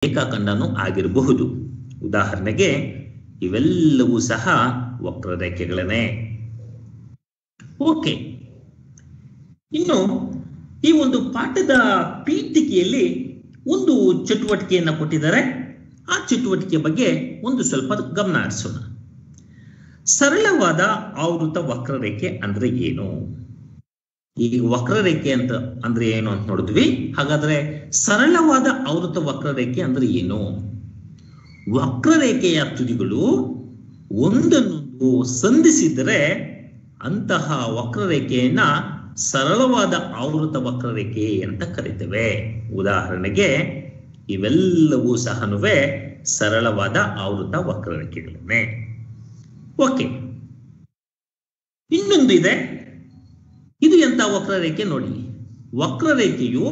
ರೇಖಾಖಂಡನೂ ಆಗಿರಬಹುದು. ಉದಾಹರಣೆಗೆ ಇವೆಲ್ಲವೂ ಸಹ ವಕ್ರರೇಖೆಗಳೇ. ಓಕೆ, ಇನ್ನು ಈ ಒಂದು ಪಾಠದ ಪೀಠಿಕೆಯಲ್ಲಿ ಒಂದು ಚಟುವಟಿಕೆಯನ್ನು ಕೊಟ್ಟಿದ್ದಾರೆ. ಆ ಚಟುವಟಿಕೆ ಬಗ್ಗೆ ಒಂದು ಸ್ವಲ್ಪ ಗಮನ ಹರಿಸೋಣ. ಸರಳವಾದ ಆವೃತ ವಕ್ರರೇಖೆ ಅಂದ್ರೆ ಏನು? ಈಗ ವಕ್ರರೇಖೆ ಅಂತ ಅಂದ್ರೆ ಏನು ಅಂತ ನೋಡಿದ್ವಿ. ಹಾಗಾದ್ರೆ ಸರಳವಾದ ಆವೃತ ವಕ್ರರೇಖೆ ಅಂದ್ರೆ ಏನು? ವಕ್ರರೇಖೆಯ ತುದಿಗಳು ಒಂದನ್ನೊಂದು ಸಂಧಿಸಿದರೆ ಅಂತಹ ವಕ್ರರೇಖೆಯನ್ನ ಸರಳವಾದ ಆವೃತ ವಕ್ರರೇಖೆ ಅಂತ ಕರೀತೇವೆ. ಉದಾಹರಣೆಗೆ ಇವೆಲ್ಲವೂ ಸಹನುವೆ ಸರಳವಾದ ಆವೃತ ವಕ್ರರೇಖೆಗಳನ್ನೇ. ಓಕೆ, ಇನ್ನೊಂದು ಇದೆ. ಇದು ಎಂತ ವಕ್ರರೇಖೆ ನೋಡಿ. ವಕ್ರರೇಖೆಯು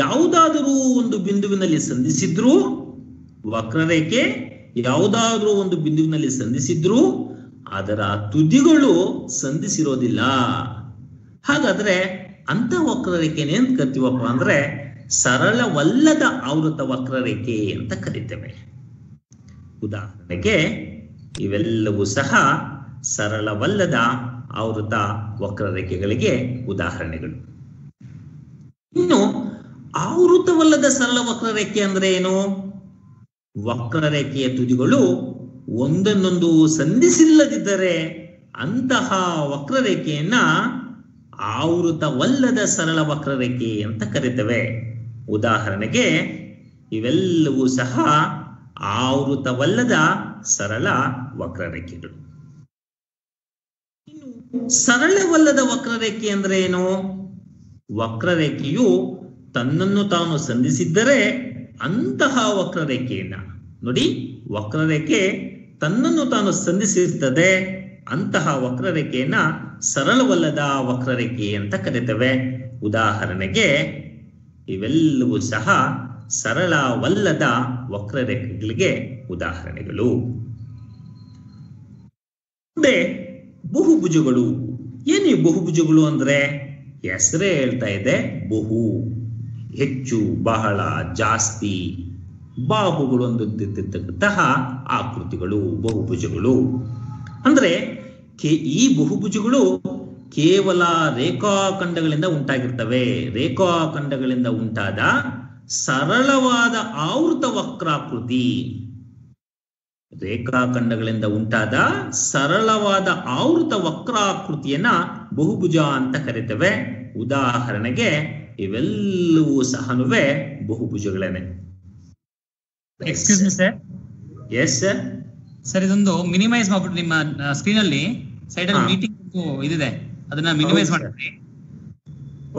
ಯಾವುದಾದರೂ ಒಂದು ಬಿಂದುವಿನಲ್ಲಿ ಸಂಧಿಸಿದ್ರು, ವಕ್ರರೇಖೆ ಯಾವುದಾದ್ರೂ ಒಂದು ಬಿಂದುವಿನಲ್ಲಿ ಸಂಧಿಸಿದ್ರು ಅದರ ತುದಿಗಳು ಸಂಧಿಸಿರೋದಿಲ್ಲ. ಹಾಗಾದ್ರೆ ಅಂತ ವಕ್ರರೇಖೆನೇ ಅಂತ ಕರಿತೀವಪ್ಪ ಅಂದ್ರೆ ಸರಳವಲ್ಲದ ಆವೃತ ವಕ್ರರೇಖೆ ಅಂತ ಕರಿತೇವೆ. ಉದಾಹರಣೆಗೆ ಇವೆಲ್ಲವೂ ಸಹ ಸರಳವಲ್ಲದ ಆವೃತ ವಕ್ರರೇಖೆಗಳಿಗೆ ಉದಾಹರಣೆಗಳು. ಇನ್ನು ಆವೃತವಲ್ಲದ ಸರಳ ವಕ್ರರೇಖೆ ಅಂದ್ರೆ ಏನು? ವಕ್ರರೇಖೆಯ ತುದಿಗಳು ಒಂದನ್ನೊಂದು ಸಂಧಿಸಿಲ್ಲದಿದ್ದರೆ ಅಂತಹ ವಕ್ರರೇಖೆಯನ್ನ ಆವೃತವಲ್ಲದ ಸರಳ ವಕ್ರರೇಖೆ ಅಂತ ಕರೀತೇವೆ. ಉದಾಹರಣೆಗೆ ಇವೆಲ್ಲವೂ ಸಹ ಆವೃತವಲ್ಲದ ಸರಳ ವಕ್ರರೇಖೆಗಳು. ಇನ್ನು ಸರಳವಲ್ಲದ ವಕ್ರರೇಖೆ ಅಂದ್ರೆ ಏನು? ವಕ್ರರೇಖೆಯು ತನ್ನನ್ನು ತಾನು ಸಂಧಿಸಿದ್ದರೆ ಅಂತಹ ವಕ್ರರೇಖೆಯನ್ನ ನೋಡಿ, ವಕ್ರರೇಖೆ ತನ್ನನ್ನು ತಾನು ಸಂಧಿಸಿರ್ತದೆ, ಅಂತಹ ವಕ್ರರೇಖೆಯನ್ನ ಸರಳವಲ್ಲದ ವಕ್ರರೇಖೆ ಅಂತ ಕರೀತೇವೆ. ಉದಾಹರಣೆಗೆ ಇವೆಲ್ಲವೂ ಸಹ ಸರಳವಲ್ಲದ ವಕ್ರರೇಖೆಗಳಿಗೆ ಉದಾಹರಣೆಗಳು. ಮುಂದೆ ಬಹುಭುಜಗಳು. ಏನು ಬಹುಭುಜಗಳು ಅಂದ್ರೆ? ಹೆಸರೇ ಹೇಳ್ತಾ ಇದೆ, ಬಹು, ಹೆಚ್ಚು, ಬಹಳ, ಜಾಸ್ತಿ, ಬಾಹುಗಳು ಹೊಂದಿರತಕ್ಕಂತಹ ಆಕೃತಿಗಳು ಬಹುಭುಜಗಳು. ಅಂದ್ರೆ ಈ ಬಹುಭುಜಗಳು ಕೇವಲ ರೇಖಾಖಂಡಗಳಿಂದ ಉಂಟಾಗಿರ್ತವೆ. ರೇಖಾಖಂಡಗಳಿಂದ ಉಂಟಾದ ಸರಳವಾದ ಆವೃತ ವಕ್ರಾಕೃತಿ. ರೇಖಾಖಂಡಗಳಿಂದ ಉಂಟಾದ ಸರಳವಾದ ಆವೃತ ವಕ್ರಾಕೃತಿಯನ್ನ ಬಹುಭುಜ ಅಂತ ಕರೀತೇವೆ. ಉದಾಹರಣೆಗೆ ಇವೆಲ್ಲವೂ ಸಹನುವೆ ಬಹುಭುಜಗಳೇನೆ. Excuse me sir. Yes sir. Sir, ಇದೊಂದು ಮಿನಿಮೈಸ್ ಮಾಡ್ಬಿಟ್ಟು ನಿಮ್ಮ ಸ್ಕ್ರೀನ್ ಅಲ್ಲಿ ಸೈಡ್ ಅಲ್ಲಿ ಮೀಟಿಂಗ್ ಇದಿದೆ, ಅದನ್ನ ಮಿನಿಮೈಸ್ ಮಾಡ್ಬಿಡಿ.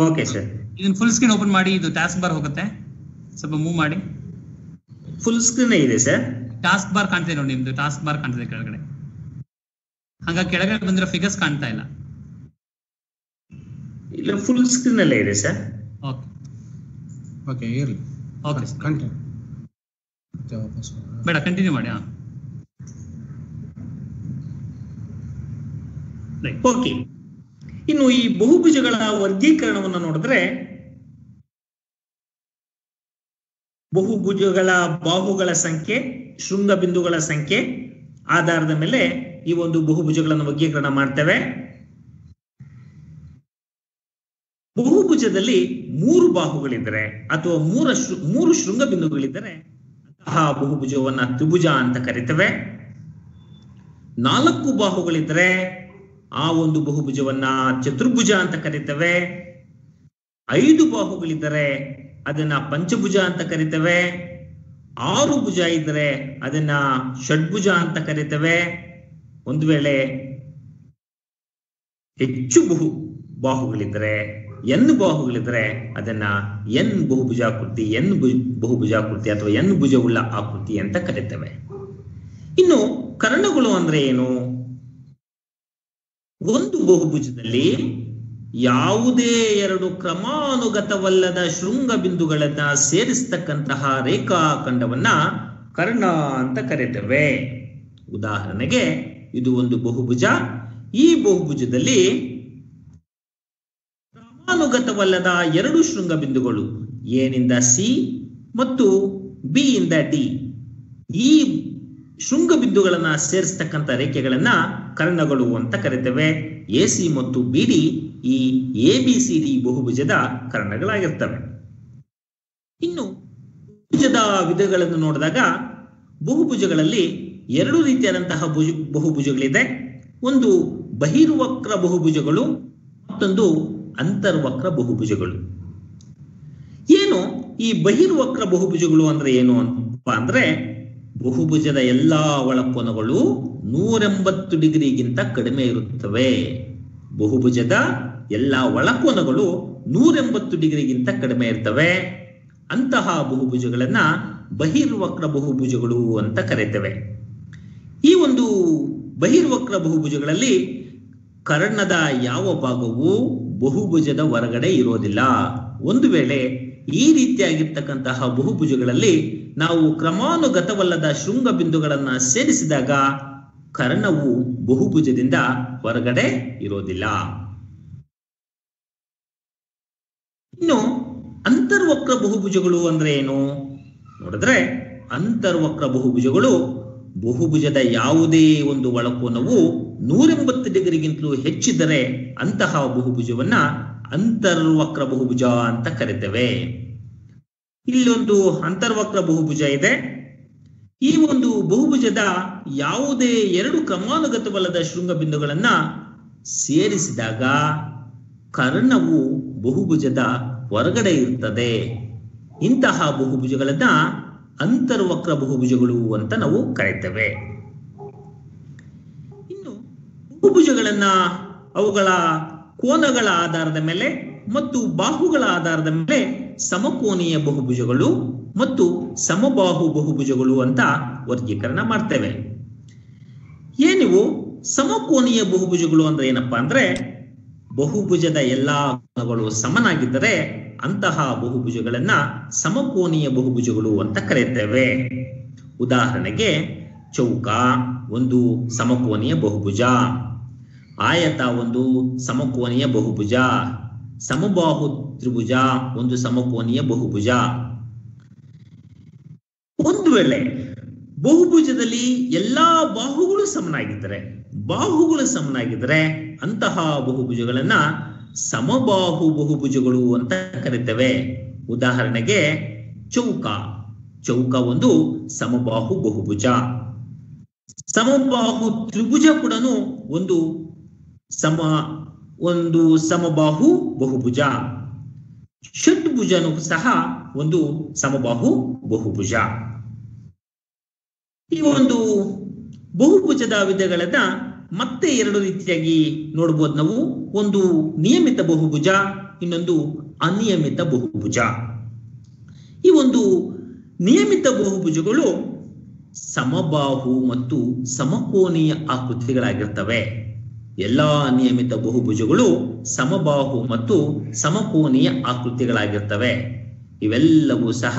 Okay sir. ಇದನ್ನ ಫುಲ್ ಸ್ಕ್ರೀನ್ ಓಪನ್ ಮಾಡಿ. ಇದು ಟಾಸ್ಕ್ ಬಾರ್ ಹೋಗುತ್ತೆ, ಸ್ವಲ್ಪ ಮೂವ್ ಮಾಡಿ. ಫುಲ್ ಸ್ಕ್ರೀನ್ ಇದೆ ಸರ್. ಟಾಸ್ಕ್ ಬಾರ್ ಕಾಣ್ತಿದೆ ನೋಡಿ, ನಿಮ್ದು ಟಾಸ್ಕ್ ಬಾರ್ ಕಾಣ್ತಿದೆ ಕೆಳಗಡೆ. ಹಾಗಾಗಿ ಕೆಳಗಡೆ ಬಂದಿರೋ ಫಿಗರ್ಸ್ ಕಾಣ್ತಾ ಇಲ್ಲ. ಇಲ್ಲ, ಫುಲ್ ಸ್ಕ್ರೀನ್ ಅಲ್ಲೇ ಇದೆ ಸರ್. ಓಕೆ ಓಕೆ, ಇರಲಿ. Okay continue. ಬೇಡ, ಕಂಟಿನ್ಯೂ ಮಾಡಿ. ಓಕೆ, ಇನ್ನು ಈ ಬಹುಭುಜಗಳ ವರ್ಗೀಕರಣವನ್ನು ನೋಡಿದ್ರೆ, ಬಹುಭುಜಗಳ ಬಾಹುಗಳ ಸಂಖ್ಯೆ, ಶೃಂಗ ಬಿಂದುಗಳ ಸಂಖ್ಯೆ ಆಧಾರದ ಮೇಲೆ ಈ ಒಂದು ಬಹುಭುಜಗಳನ್ನು ವರ್ಗೀಕರಣ ಮಾಡ್ತೇವೆ. ಬಹುಭುಜದಲ್ಲಿ 3 ಬಾಹುಗಳಿದ್ದರೆ ಅಥವಾ 3 ಶೃಂಗ ಬಿಂದುಗಳಿದ್ದರೆ ಅಂತಹ ಬಹುಭುಜವನ್ನ ತ್ರಿಭುಜ ಅಂತ ಕರಿತೇವೆ. 4 ಬಾಹುಗಳಿದ್ರೆ ಆ ಒಂದು ಬಹುಭುಜವನ್ನ ಚತುರ್ಭುಜ ಅಂತ ಕರಿತೇವೆ. 5 ಬಾಹುಗಳಿದ್ದರೆ ಅದನ್ನ ಪಂಚಭುಜ ಅಂತ ಕರಿತೇವೆ. 6 ಭುಜ ಇದ್ರೆ ಅದನ್ನ ಷಡ್ಭುಜ ಅಂತ ಕರಿತೇವೆ. ಒಂದು ವೇಳೆ ಹೆಚ್ಚು ಬಾಹುಗಳಿದ್ರೆ, n ಬಾಹುಗಳಿದ್ರೆ ಅದನ್ನ n ಬಹುಭುಜಾಕೃತಿ, n ಬಹುಭುಜಾಕೃತಿ ಅಥವಾ n ಭುಜವುಳ್ಳ ಆಕೃತಿ ಅಂತ ಕರಿತೇವೆ. ಇನ್ನು ಕರ್ಣಗಳು ಅಂದ್ರೆ ಏನು? ಒಂದು ಬಹುಭುಜದಲ್ಲಿ ಯಾವುದೇ 2 ಕ್ರಮಾನುಗತವಲ್ಲದ ಶೃಂಗ ಬಿಂದುಗಳನ್ನ ಸೇರಿಸತಕ್ಕಂತಹ ರೇಖಾಖಂಡವನ್ನ ಕರ್ಣ ಅಂತ ಕರೀತೇವೆ. ಉದಾಹರಣೆಗೆ ಇದು ಒಂದು ಬಹುಭುಜ. ಈ ಬಹುಭುಜದಲ್ಲಿ ಕ್ರಮಾನುಗತವಲ್ಲದ 2 ಶೃಂಗ ಬಿಂದುಗಳು A ನಿಂದ C ಮತ್ತು ಬಿ ಇಂದ ಡಿ ಈ ಶೃಂಗ ಬಿಂದುಗಳನ್ನ ಸೇರಿಸ್ತಕ್ಕಂಥ ರೇಖೆಗಳನ್ನ ಕರ್ಣಗಳು ಅಂತ ಕರಿತೇವೆ. ಎ ಸಿ ಮತ್ತು ಬಿ ಡಿ ಈ ಎ ಬಿ ಸಿ ಡಿ ಬಹುಭುಜದ ಕರ್ಣಗಳಾಗಿರ್ತವೆ. ಇನ್ನು ಬಹುಭುಜದ ವಿಧಗಳನ್ನು ನೋಡಿದಾಗ ಬಹುಭುಜಗಳಲ್ಲಿ ಎರಡು ರೀತಿಯಾದಂತಹ ಬಹುಭುಜಗಳಿದೆ. ಒಂದು ಬಹಿರ್ವಕ್ರ ಬಹುಭುಜಗಳು, ಮತ್ತೊಂದು ಅಂತರ್ವಕ್ರ ಬಹುಭುಜಗಳು. ಏನು ಈ ಬಹಿರ್ವಕ್ರ ಬಹುಭುಜಗಳು ಅಂದ್ರೆ ಏನು ಅಂತ ಅಂದ್ರೆ, ಬಹುಭುಜದ ಎಲ್ಲಾ ಒಳಕೋನಗಳು 180 ಡಿಗ್ರಿಗಿಂತ ಕಡಿಮೆ ಇರುತ್ತವೆ. ಬಹುಭುಜದ ಎಲ್ಲಾ ಒಳಕೋನಗಳು 180 ಡಿಗ್ರಿಗಿಂತ ಕಡಿಮೆ ಇರ್ತವೆ. ಅಂತಹ ಬಹುಭುಜಗಳನ್ನ ಬಹಿರ್ವಕ್ರ ಬಹುಭುಜಗಳು ಅಂತ ಕರೆಯುತ್ತೇವೆ. ಈ ಒಂದು ಬಹಿರ್ವಕ್ರ ಬಹುಭುಜಗಳಲ್ಲಿ ಕರ್ಣದ ಯಾವ ಭಾಗವು ಬಹುಭುಜದ ಹೊರಗಡೆ ಇರೋದಿಲ್ಲ. ಒಂದು ವೇಳೆ ಈ ರೀತಿಯಾಗಿರ್ತಕ್ಕಂತಹ ಬಹುಭುಜಗಳಲ್ಲಿ ನಾವು ಕ್ರಮಾನುಗತವಲ್ಲದ ಶೃಂಗ ಬಿಂದುಗಳನ್ನ ಸೇರಿಸಿದಾಗ ಕರ್ಣವು ಬಹುಭುಜದಿಂದ ಹೊರಗಡೆ ಇರೋದಿಲ್ಲ. ಇನ್ನು ಅಂತರ್ವಕ್ರ ಬಹುಭುಜಗಳು ಅಂದ್ರೆ ಏನು ನೋಡಿದ್ರೆ, ಅಂತರ್ವಕ್ರ ಬಹುಭುಜಗಳು ಬಹುಭುಜದ ಯಾವುದೇ ಒಂದು ಒಳಕೋನವು 180 ಡಿಗ್ರಿಗಿಂತಲೂ ಹೆಚ್ಚಿದ್ದರೆ ಅಂತಹ ಬಹುಭುಜವನ್ನ ಅಂತರ್ವಕ್ರ ಬಹುಭುಜ ಅಂತ ಕರೀತೇವೆ. ಇಲ್ಲೊಂದು ಅಂತರ್ವಕ್ರ ಬಹುಭುಜ ಇದೆ. ಈ ಒಂದು ಬಹುಭುಜದ ಯಾವುದೇ ಎರಡು ಕ್ರಮಾನುಗತವಲ್ಲದ ಶೃಂಗ ಬಿಂದುಗಳನ್ನ ಸೇರಿಸಿದಾಗ ಕರ್ಣವು ಬಹುಭುಜದ ಹೊರಗಡೆ ಇರ್ತದೆ. ಇಂತಹ ಬಹುಭುಜಗಳನ್ನ ಅಂತರ್ವಕ್ರ ಬಹುಭುಜಗಳು ಅಂತ ನಾವು ಕರೀತೇವೆ. ಇನ್ನು ಬಹುಭುಜಗಳನ್ನ ಅವುಗಳ ಕೋನಗಳ ಆಧಾರದ ಮೇಲೆ ಮತ್ತು ಬಾಹುಗಳ ಆಧಾರದ ಮೇಲೆ ಸಮಕೋನೀಯ ಬಹುಭುಜಗಳು ಮತ್ತು ಸಮಬಾಹು ಬಹುಭುಜಗಳು ಅಂತ ವರ್ಗೀಕರಣ ಮಾಡ್ತೇವೆ. ಏನಿವು ಸಮಕೋನೀಯ ಬಹುಭುಜಗಳು ಅಂದ್ರೆ ಏನಪ್ಪಾ ಅಂದ್ರೆ, ಬಹುಭುಜದ ಎಲ್ಲಾ ಕೋನಗಳು ಸಮನಾಗಿದ್ದರೆ ಅಂತಹ ಬಹುಭುಜಗಳನ್ನ ಸಮಕೋನೀಯ ಬಹುಭುಜಗಳು ಅಂತ ಕರೆಯುತ್ತೇವೆ. ಉದಾಹರಣೆಗೆ ಚೌಕ ಒಂದು ಸಮಕೋನೀಯ ಬಹುಭುಜ, ಆಯತ ಒಂದು ಸಮಕೋನೀಯ ಬಹುಭುಜ, ಸಮಬಾಹು ತ್ರಿಭುಜ ಒಂದು ಸಮಕೋನೀಯ ಬಹುಭುಜ. ಒಂದು ವೇಳೆ ಬಹುಭುಜದಲ್ಲಿ ಎಲ್ಲಾ ಬಾಹುಗಳು ಸಮನಾಗಿದ್ದರೆ ಅಂತಹ ಬಹುಭುಜಗಳನ್ನ ಸಮಬಾಹು ಬಹುಭುಜಗಳು ಅಂತ ಕರೀತೇವೆ. ಉದಾಹರಣೆಗೆ ಚೌಕ ಒಂದು ಸಮಬಾಹು ಬಹುಭುಜ. ಸಮಬಾಹು ತ್ರಿಭುಜ ಕೂಡ ಒಂದು ಸಮಬಾಹು ಬಹುಭುಜ. ಷಡ್ಭುಜನು ಸಹ ಒಂದು ಸಮಬಾಹು ಬಹುಭುಜ. ಈ ಒಂದು ಬಹುಭುಜದ ವಿಧಗಳನ್ನ ಮತ್ತೆ ಎರಡು ರೀತಿಯಾಗಿ ನೋಡಬಹುದು ನಾವು. ಒಂದು ನಿಯಮಿತ ಬಹುಭುಜ, ಇನ್ನೊಂದು ಅನಿಯಮಿತ ಬಹುಭುಜ. ಈ ಒಂದು ನಿಯಮಿತ ಬಹುಭುಜಗಳು ಸಮಬಾಹು ಮತ್ತು ಸಮಕೋನೀಯ ಆಕೃತಿಗಳಾಗಿರ್ತವೆ. ಎಲ್ಲಾ ನಿಯಮಿತ ಬಹುಭುಜಗಳು ಸಮಬಾಹು ಮತ್ತು ಸಮಕೋನೀಯ ಆಕೃತಿಗಳಾಗಿರ್ತವೆ. ಇವೆಲ್ಲವೂ ಸಹ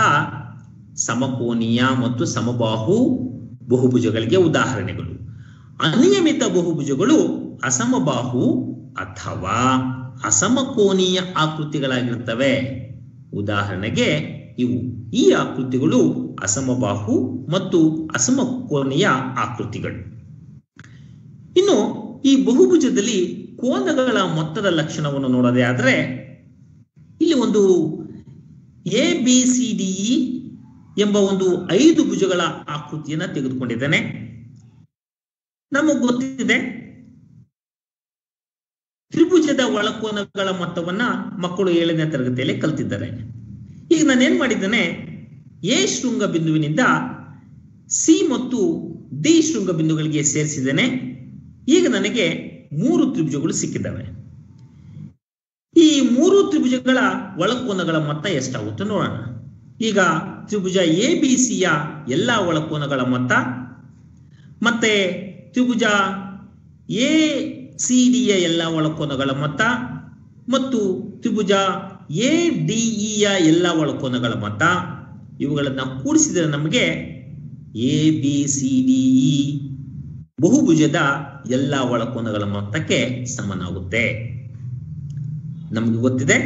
ಸಮಕೋನೀಯ ಮತ್ತು ಸಮಬಾಹು ಬಹುಭುಜಗಳಿಗೆ ಉದಾಹರಣೆಗಳು. ಅನಿಯಮಿತ ಬಹುಭುಜಗಳು ಅಸಮಬಾಹು ಅಥವಾ ಅಸಮಕೋನೀಯ ಆಕೃತಿಗಳಾಗಿರ್ತವೆ. ಉದಾಹರಣೆಗೆ ಈ ಆಕೃತಿಗಳು ಅಸಮಬಾಹು ಮತ್ತು ಅಸಮಕೋನೀಯ ಆಕೃತಿಗಳು. ಇನ್ನು ಈ ಬಹುಭುಜದಲ್ಲಿ ಕೋನಗಳ ಮೊತ್ತದ ಲಕ್ಷಣವನ್ನು ನೋಡೋದೇ ಆದ್ರೆ, ಇಲ್ಲಿ ಒಂದು ABCDE ಎಂಬ ಒಂದು 5 ಭುಜಗಳ ಆಕೃತಿಯನ್ನ ತೆಗೆದುಕೊಂಡಿದ್ದೇನೆ. ನಮಗೆ ಗೊತ್ತಿದೆ ತ್ರಿಭುಜದ ಒಳಕೋನಗಳ ಮೊತ್ತವನ್ನ ಮಕ್ಕಳು 7ನೇ ತರಗತಿಯಲ್ಲಿ ಕಲ್ತಿದ್ದಾರೆ. ಈಗ ನಾನೇನ್ ಮಾಡಿದ್ದೇನೆ, ಎ ಶೃಂಗ ಬಿಂದುವಿನಿಂದ ಸಿ ಮತ್ತು ಡಿ ಶೃಂಗ ಬಿಂದುಗಳಿಗೆ ಸೇರಿಸಿದ್ದೇನೆ. ಈಗ ನನಗೆ 3 ತ್ರಿಭುಜಗಳು ಸಿಕ್ಕಿದ್ದಾವೆ. ಈ 3 ತ್ರಿಭುಜಗಳ ಒಳಕೋನಗಳ ಮೊತ್ತ ಎಷ್ಟಾಗುತ್ತೆ ನೋಡೋಣ. ಈಗ ತ್ರಿಭುಜ ABCಯ ಎಲ್ಲಾ ಒಳಕೋನಗಳ ಮೊತ್ತ ಮತ್ತೆ ತ್ರಿಭುಜ ACDಯ ಎಲ್ಲಾ ಒಳಕೋನಗಳ ಮೊತ್ತ ಮತ್ತು ತ್ರಿಭುಜ ADEಯ ಎಲ್ಲಾ ಒಳಕೋನಗಳ ಮೊತ್ತ, ಇವುಗಳನ್ನ ಕೂಡಿಸಿದರೆ ನಮಗೆ ABCDE ಬಹುಭುಜದ ಎಲ್ಲಾ ಒಳಕೋನಗಳ ಮೊತ್ತಕ್ಕೆ ಸಮನಾಗುತ್ತೆ. ನಮ್ಗೆ ಗೊತ್ತಿದೆ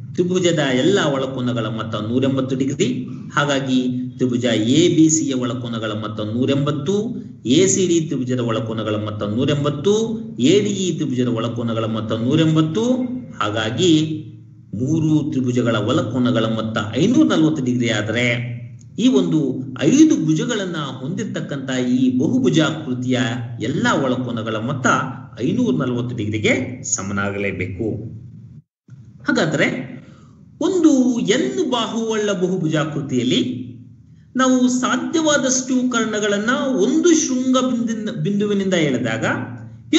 ತ್ರಿಭುಜದ ಎಲ್ಲ ಒಳಕೋನಗಳ ಮೊತ್ತ 180 ಡಿಗ್ರಿ. ಹಾಗಾಗಿ ತ್ರಿಭುಜ ABC ಯ ಒಳಕೋನಗಳ ಮೊತ್ತ 180, ACD ತ್ರಿಭುಜದ ಒಳಕೋನಗಳ ಮೊತ್ತ 180, ADE ತ್ರಿಭುಜದ ಒಳಕೋನಗಳ ಮೊತ್ತ 180. ಹಾಗಾಗಿ 3 ತ್ರಿಭುಜಗಳ ಒಳಕೋನಗಳ ಮೊತ್ತ 540 ಡಿಗ್ರಿ ಆದರೆ ಈ ಒಂದು 5 ಭುಜಗಳನ್ನ ಹೊಂದಿರತಕ್ಕಂತ ಈ ಬಹುಭುಜಾಕೃತಿಯ ಎಲ್ಲಾ ಒಳಕೋನಗಳ ಮೊತ್ತ 540 ಡಿಗ್ರಿಗೆ ಸಮನಾಗಲೇಬೇಕು. ಹಾಗಾದ್ರೆ ಒಂದು n ಬಾಹುವುಳ್ಳ ಬಹುಭುಜಾಕೃತಿಯಲ್ಲಿ ನಾವು ಸಾಧ್ಯವಾದಷ್ಟು ಕರ್ಣಗಳನ್ನ ಒಂದು ಶೃಂಗ ಬಿಂದುವಿನಿಂದ ಎಳೆದಾಗ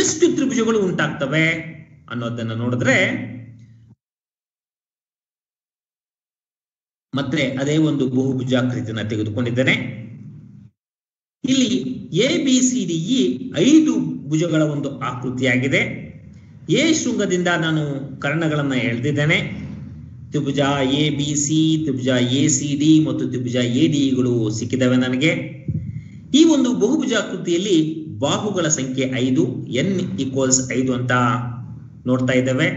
ಎಷ್ಟು ತ್ರಿಭುಜಗಳು ಉಂಟಾಗ್ತವೆ ಅನ್ನೋದನ್ನ ನೋಡಿದ್ರೆ ಮತ್ತೆ ಅದೇ ಒಂದು ಬಹುಭುಜಾಕೃತಿಯನ್ನ ತೆಗೆದುಕೊಂಡಿದ್ದೇನೆ. ಇಲ್ಲಿ ABCDE 5 ಭುಜಗಳ ಒಂದು ಆಕೃತಿಯಾಗಿದೆ. ಎ ಶೃಂಗದಿಂದ ನಾನು ಕರ್ಣಗಳನ್ನ ಎಳೆದಿದ್ದೇನೆ. ತ್ರಿಭುಜ ABC, ತ್ರಿಭುಜ ACD ಮತ್ತು ತ್ರಿಭುಜ ADEಗಳು ಸಿಕ್ಕಿದವೆ ನನಗೆ. ಈ ಒಂದು ಬಹುಭುಜಾಕೃತಿಯಲ್ಲಿ ಬಾಹುಗಳ ಸಂಖ್ಯೆ 5, n = 5 ಅಂತ ನೋಡ್ತಾ ಇದ್ದೇವೆ.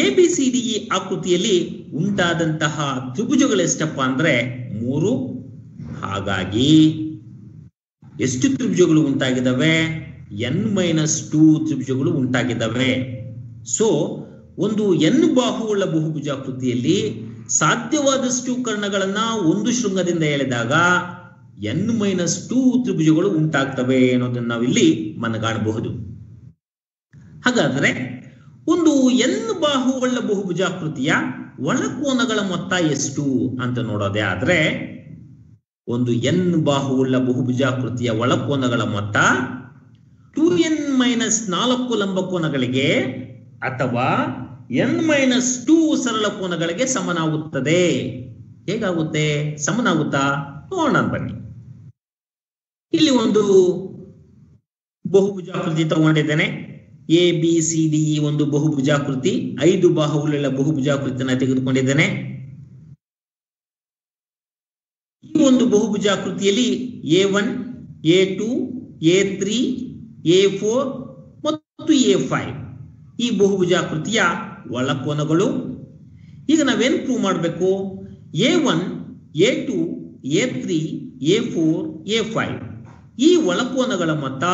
ABCDE ಆಕೃತಿಯಲ್ಲಿ ಉಂಟಾದಂತಹ ತ್ರಿಭುಜಗಳು ಎಷ್ಟಪ್ಪ ಅಂದ್ರೆ 3. ಹಾಗಾಗಿ ಎಷ್ಟು ತ್ರಿಭುಜಗಳು ಉಂಟಾಗಿದ್ದಾವೆ? n-2 ತ್ರಿಭುಜಗಳು ಉಂಟಾಗಿದ್ದಾವೆ. ಸೊ ಒಂದು n ಬಾಹುವುಳ್ಳ ಬಹುಭುಜಾಕೃತಿಯಲ್ಲಿ ಸಾಧ್ಯವಾದಷ್ಟು ಕರ್ಣಗಳನ್ನ ಒಂದು ಶೃಂಗದಿಂದ ಎಳೆದಾಗ n-2 ತ್ರಿಭುಜಗಳು ಉಂಟಾಗ್ತವೆ ಅನ್ನೋದನ್ನ ನಾವಿಲ್ಲಿ ಮನಗಾಣಬಹುದು. ಹಾಗಾದ್ರೆ ಒಂದು n ಬಾಹುವುಳ್ಳ ಬಹುಭುಜಾಕೃತಿಯ ಒಳಕೋನಗಳ ಮೊತ್ತ ಎಷ್ಟು ಅಂತ ನೋಡೋದೇ ಆದ್ರೆ ಒಂದು n ಬಾಹುವುಳ್ಳ ಬಹುಭುಜಾಕೃತಿಯ ಒಳಕೋನಗಳ ಮೊತ್ತ 2n-4 ಲಂಬಕೋನಗಳಿಗೆ ಅಥವಾ n-2 ಸರಳ ಕೋನಗಳಿಗೆ ಸಮನಾಗುತ್ತದೆ. ಹೇಗಾಗುತ್ತೆ? ಸಮನಾಗುತ್ತಾ ನೋಡೋಣ ಬನ್ನಿ. ಇಲ್ಲಿ ಒಂದು ಬಹುಭುಜಾಕೃತಿ ತಗೊಂಡಿದ್ದೇನೆ. ABCDE ಒಂದು ಬಹುಭುಜಾಕೃತಿ, 5 ಬಾಹುವುಳ್ಳ ಬಹುಭುಜಾಕೃತಿಯನ್ನು ತೆಗೆದುಕೊಂಡಿದ್ದೇನೆ. ಈ ಒಂದು ಬಹುಭುಜಾಕೃತಿಯಲ್ಲಿ A1, A2, A3, A4 ಮತ್ತು A5 ಈ ಬಹುಭುಜಾಕೃತಿಯ ಒಳಕೋನಗಳು. ಈಗ ನಾವೇನು ಪ್ರೂವ್ ಮಾಡಬೇಕು? A1, A2, A3, A4, A5 ಈ ಒಳಕೋನಗಳ ಮೊತ್ತ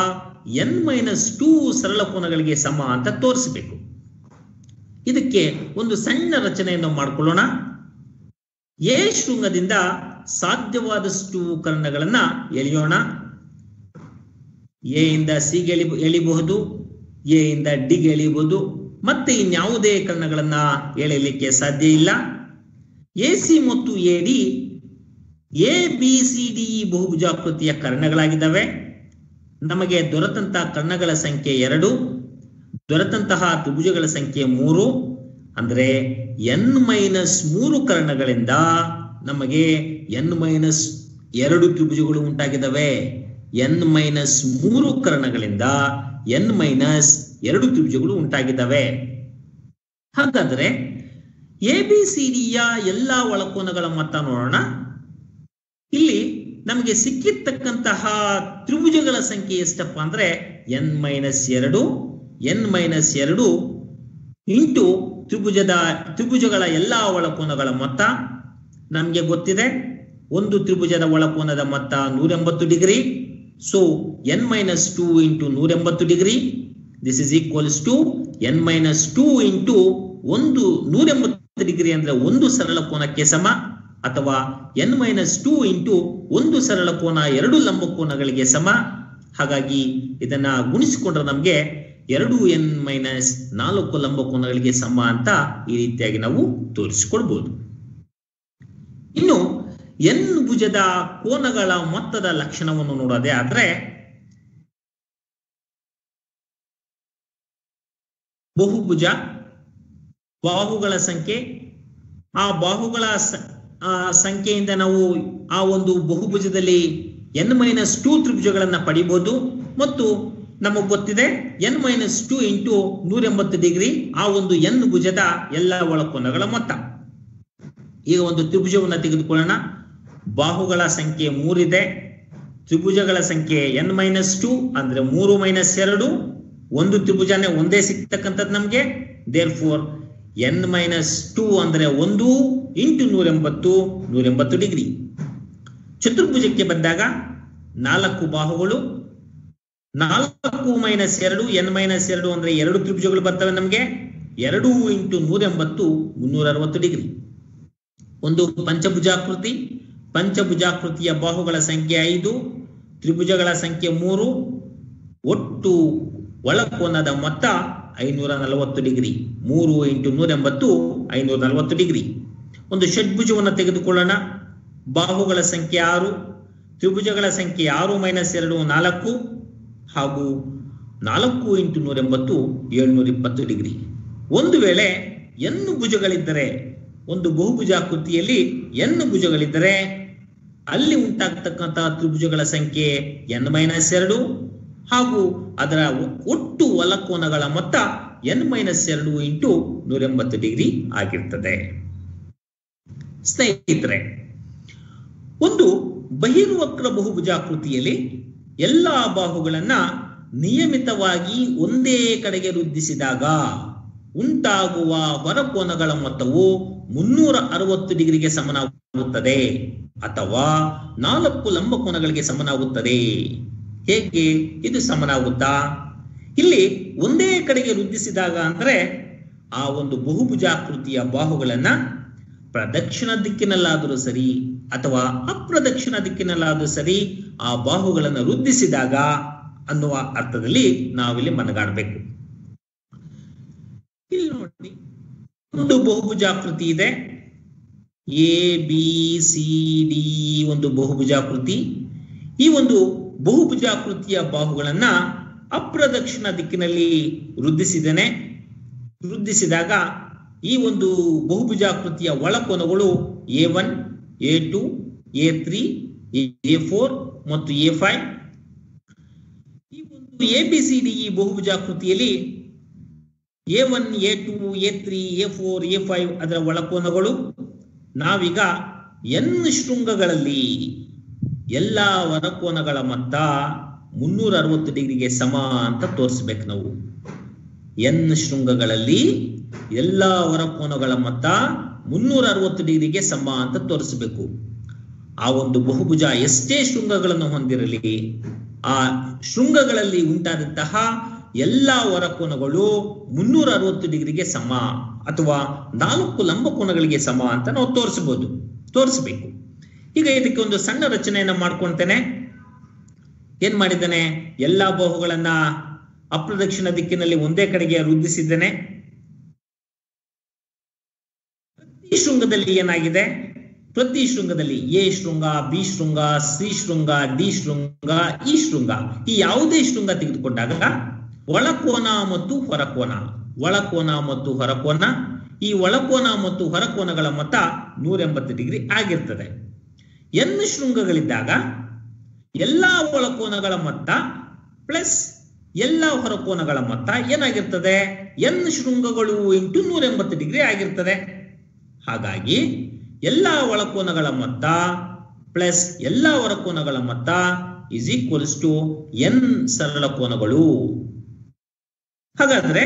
n-2 ಸರಳ ಕೋನಗಳಿಗೆ ಸಮ ಅಂತ ತೋರಿಸಬೇಕು. ಇದಕ್ಕೆ ಒಂದು ಸಣ್ಣ ರಚನೆಯನ್ನು ಮಾಡಿಕೊಳ್ಳೋಣ. ಎ ಶೃಂಗದಿಂದ ಸಾಧ್ಯವಾದಷ್ಟು ಕರ್ಣಗಳನ್ನ ಎಳೆಯೋಣ. ಎ ಇಂದ ಸಿಗೆ ಎಳಿಬಹುದು, ಎ ಇಂದ ಡಿಗೆ ಎಳೆಯಬಹುದು, ಮತ್ತೆ ಇನ್ಯಾವುದೇ ಕರ್ಣಗಳನ್ನ ಎಳೆಯಲಿಕ್ಕೆ ಸಾಧ್ಯ ಇಲ್ಲ. AC ಮತ್ತು AD ABCDE ಬಹುಭುಜಾಕೃತಿಯ ಕರ್ಣಗಳಾಗಿದ್ದಾವೆ. ನಮಗೆ ದೊರೆತಂತಹ ಕರ್ಣಗಳ ಸಂಖ್ಯೆ 2, ದೊರೆತಂತಹ ತ್ರಿಭುಜಗಳ ಸಂಖ್ಯೆ 3. ಅಂದ್ರೆ n-3 ಕರ್ಣಗಳಿಂದ ನಮಗೆ n-2 ತ್ರಿಭುಜಗಳು ಉಂಟಾಗಿದ್ದಾವೆ. n-3 ಕರ್ಣಗಳಿಂದ n-2 ತ್ರಿಭುಜಗಳು ಉಂಟಾಗಿದ್ದಾವೆ. ಹಾಗಾದ್ರೆ ABCDಯ ಎಲ್ಲಾ ಒಳಕೋನಗಳ ಮೊತ್ತ ನೋಡೋಣ. ಇಲ್ಲಿ ನಮಗೆ ಸಿಕ್ಕಿರ್ತಕ್ಕಂತಹ ತ್ರಿಭುಜಗಳ ಸಂಖ್ಯೆ ಎಷ್ಟಪ್ಪ ಅಂದ್ರೆ n-2 ಇಂಟು ತ್ರಿಭುಜಗಳ ಎಲ್ಲಾ ಒಳಕೋನಗಳ ಮೊತ್ತ ನಮಗೆ ಗೊತ್ತಿದೆ. ಒಂದು ತ್ರಿಭುಜದ ಒಳಕೋನದ ಮೊತ್ತ 180 degree. So n-2 into 180 degree, this is equals to n-2 into 180 degree ಅಂದ್ರೆ ಒಂದು ಸರಳ ಕೋನಕ್ಕೆ ಸಮ, ಅಥವಾ n-2 ಇಂಟು ಒಂದು ಸರಳ ಕೋನ 2 ಲಂಬ ಕೋನಗಳಿಗೆ ಸಮ. ಹಾಗಾಗಿ ಇದನ್ನ ಗುಣಿಸಿಕೊಂಡ್ರೆ ನಮಗೆ 2n-4 ಲಂಬ ಕೋನಗಳಿಗೆ ಸಮ ಅಂತ ಈ ರೀತಿಯಾಗಿ ನಾವು ತೋರಿಸಿಕೊಳ್ಬಹುದು. ಇನ್ನು n ಭುಜದ ಕೋನಗಳ ಮೊತ್ತದ ಲಕ್ಷಣವನ್ನು ನೋಡೋದೇ ಆದ್ರೆ ಬಹುಭುಜ, ಬಾಹುಗಳ ಸಂಖ್ಯೆ, ಆ ಬಾಹುಗಳ ಸಂಖ್ಯೆಯಿಂದ ನಾವು ಆ ಒಂದು ಬಹುಭುಜದಲ್ಲಿ n-2 ತ್ರಿಭುಜಗಳನ್ನ ಪಡಿಬಹುದು. ಮತ್ತು ನಮಗೆ ಗೊತ್ತಿದೆ n-2 ಇಂಟು 180 ಡಿಗ್ರಿ ಆ ಒಂದು n ಭುಜದ ಎಲ್ಲ ಒಳಕೋನಗಳ ಮೊತ್ತ. ಈಗ ಒಂದು ತ್ರಿಭುಜವನ್ನು ತೆಗೆದುಕೊಳ್ಳೋಣ. ಬಾಹುಗಳ ಸಂಖ್ಯೆ 3 ಇದೆ, ತ್ರಿಭುಜಗಳ ಸಂಖ್ಯೆ n-2 ಅಂದ್ರೆ 3 - 2. ಒಂದು ತ್ರಿಭುಜನೇ ಒಂದೇ ಸಿಗ್ತಕ್ಕಂಥದ್ದು ನಮಗೆ. ದೇರ್ಫೋರ್ n-2 ಅಂದರೆ 1 ಇಂಟು 180 180 ಡಿಗ್ರಿ. ಚತುರ್ಭುಜಕ್ಕೆ ಬಂದಾಗ 4 ಬಾಹುಗಳು, 4 - 2 n-2 ಅಂದ್ರೆ 2 ತ್ರಿಭುಜಗಳು ಬರ್ತವೆ ನಮಗೆ. 2 ಇಂಟು 180 360 ಡಿಗ್ರಿ. ಒಂದು ಪಂಚಭುಜಾಕೃತಿ. ಪಂಚಭುಜಾಕೃತಿಯ ಬಾಹುಗಳ ಸಂಖ್ಯೆ 5, ತ್ರಿಭುಜಗಳ ಸಂಖ್ಯೆ 3, ಒಟ್ಟು ಒಳಕೋನದ ಮೊತ್ತ 540 ಡಿಗ್ರಿ. 3 into 180 540 degree. ಒಂದು ಷಡ್ಭುಜವನ್ನು ತೆಗೆದುಕೊಳ್ಳೋಣ. ಬಾಹುಗಳ ಸಂಖ್ಯೆ 6, ತ್ರಿಭುಜಗಳ ಸಂಖ್ಯೆ 6 - 2 4, ಹಾಗೂ 4 ಇಂಟು 180 720 ಡಿಗ್ರಿ. ಒಂದು ವೇಳೆ n ಭುಜಗಳಿದ್ದರೆ, ಒಂದು ಬಹುಭುಜಾಕೃತಿಯಲ್ಲಿ n ಭುಜಗಳಿದ್ದರೆ ಅಲ್ಲಿ ಉಂಟಾಗ್ತಕ್ಕಂತಹ ತ್ರಿಭುಜಗಳ ಸಂಖ್ಯೆ n-2 ಹಾಗೂ ಅದರ ಒಟ್ಟು ಒಳಕೋನಗಳ ಮೊತ್ತ n-2 ಇಂಟು 180 ಡಿಗ್ರಿ ಆಗಿರ್ತದೆ. ಸ್ನೇಹಿತರೆ, ಒಂದು ಬಹಿರ್ವಕ್ರ ಬಹುಭುಜಾಕೃತಿಯಲ್ಲಿ ಎಲ್ಲಾ ಬಾಹುಗಳನ್ನ ನಿಯಮಿತವಾಗಿ ಒಂದೇ ಕಡೆಗೆ ವೃದ್ಧಿಸಿದಾಗ ಉಂಟಾಗುವ ಹೊರಕೋನಗಳ ಮೊತ್ತವು 360 ಡಿಗ್ರಿಗೆ ಸಮನಾಗುತ್ತದೆ ಅಥವಾ 4 ಲಂಬಕೋನಗಳಿಗೆ ಸಮನಾಗುತ್ತದೆ. ಹೇಗೆ ಇದು ಸಮನಾಗುತ್ತಾ? ಇಲ್ಲಿ ಒಂದೇ ಕಡೆಗೆ ವೃದ್ಧಿಸಿದಾಗ ಅಂದ್ರೆ ಆ ಒಂದು ಬಹುಭುಜಾಕೃತಿಯ ಬಾಹುಗಳನ್ನ ಪ್ರದಕ್ಷಿಣ ದಿಕ್ಕಿನಲ್ಲಾದರೂ ಸರಿ ಅಥವಾ ಅಪ್ರದಕ್ಷಿಣ ದಿಕ್ಕಿನಲ್ಲಾದರೂ ಸರಿ ಆ ಬಾಹುಗಳನ್ನು ವೃದ್ಧಿಸಿದಾಗ ಅನ್ನುವ ಅರ್ಥದಲ್ಲಿ ನಾವಿಲ್ಲಿ ಮನಗಾಡಬೇಕು. ಇಲ್ಲಿ ನೋಡಿ, ಒಂದು ಬಹುಭುಜಾಕೃತಿ ಇದೆ. ABCD ಒಂದು ಬಹುಭುಜಾಕೃತಿ. ಈ ಒಂದು ಬಹುಭುಜಾಕೃತಿಯ ಬಾಹುಗಳನ್ನ ಅಪ್ರದಕ್ಷಿಣ ದಿಕ್ಕಿನಲ್ಲಿ ವೃದ್ಧಿಸಿದಾಗ ಈ ಒಂದು ಬಹುಭುಜಾಕೃತಿಯ ಒಳಕೋನಗಳು A1, A2, A3, A4 ಮತ್ತು A5. ಈ ಒಂದು ABCD ಬಹುಭುಜಾಕೃತಿಯಲ್ಲಿ A1, A2, A3, A4, A5 ಅದರ ಒಳಕೋನಗಳು. ನಾವೀಗ n ಶೃಂಗಗಳಲ್ಲಿ ಎಲ್ಲಾ ಹೊರಕೋನಗಳ ಮೊತ್ತ 360 ಡಿಗ್ರಿಗೆ ಸಮ ಅಂತ ತೋರಿಸ್ಬೇಕು ನಾವು. n ಶೃಂಗಗಳಲ್ಲಿ ಎಲ್ಲಾ ಹೊರಕೋನಗಳ ಮೊತ್ತ 360 ಡಿಗ್ರಿಗೆ ಸಮ ಅಂತ ತೋರಿಸಬೇಕು. ಆ ಒಂದು ಬಹುಭುಜ ಎಷ್ಟೇ ಶೃಂಗಗಳನ್ನು ಹೊಂದಿರಲಿ, ಆ ಶೃಂಗಗಳಲ್ಲಿ ಉಂಟಾದಂತಹ ಎಲ್ಲಾ ಹೊರಕೋನಗಳು 360 ಡಿಗ್ರಿಗೆ ಸಮ ಅಥವಾ 4 ಲಂಬಕೋನಗಳಿಗೆ ಸಮ ಅಂತ ನಾವು ತೋರಿಸಬೇಕು. ಈಗ ಇದಕ್ಕೆ ಒಂದು ಸಣ್ಣ ರಚನೆಯನ್ನ ಮಾಡ್ಕೊಳ್ತೇನೆ. ಏನ್ ಮಾಡಿದ್ದೇನೆ? ಎಲ್ಲಾ ಬಾಹುಗಳನ್ನ ಅಪ್ರದಕ್ಷಿಣ ದಿಕ್ಕಿನಲ್ಲಿ ಒಂದೇ ಕಡೆಗೆ ವೃದ್ಧಿಸಿದ್ದೇನೆ. ಪ್ರತಿ ಶೃಂಗದಲ್ಲಿ ಏನಾಗಿದೆ? ಪ್ರತಿ ಶೃಂಗದಲ್ಲಿ A ಶೃಂಗ, B ಶೃಂಗ, C ಶೃಂಗ, D ಶೃಂಗ, E ಶೃಂಗ, ಈ ಯಾವುದೇ ಶೃಂಗ ತೆಗೆದುಕೊಂಡಾಗ ಒಳಕೋನ ಮತ್ತು ಹೊರಕೋನ, ಒಳಕೋನ ಮತ್ತು ಹೊರಕೋನ, ಈ ಒಳಕೋನ ಮತ್ತು ಹೊರಕೋನಗಳ ಮೊತ್ತ 180 ಡಿಗ್ರಿ ಆಗಿರ್ತದೆ. n ಶೃಂಗಗಳಿದ್ದಾಗ ಎಲ್ಲಾ ಒಳಕೋನಗಳ ಮೊತ್ತ ಪ್ಲಸ್ ಎಲ್ಲಾ ಹೊರಕೋನಗಳ ಮೊತ್ತ ಏನಾಗಿರ್ತದೆ? n ಶೃಂಗಗಳು ಇಂಟು 180 ಡಿಗ್ರಿ ಆಗಿರ್ತದೆ. ಹಾಗಾಗಿ ಎಲ್ಲಾ ಒಳಕೋನಗಳ ಮೊತ್ತ ಪ್ಲಸ್ ಎಲ್ಲಾ ಹೊರಕೋನಗಳ ಮೊತ್ತ ಇಸ್ ಈಕ್ವಲ್ಸ್ ಟು n ಸರಳ ಕೋನಗಳು. ಹಾಗಾದ್ರೆ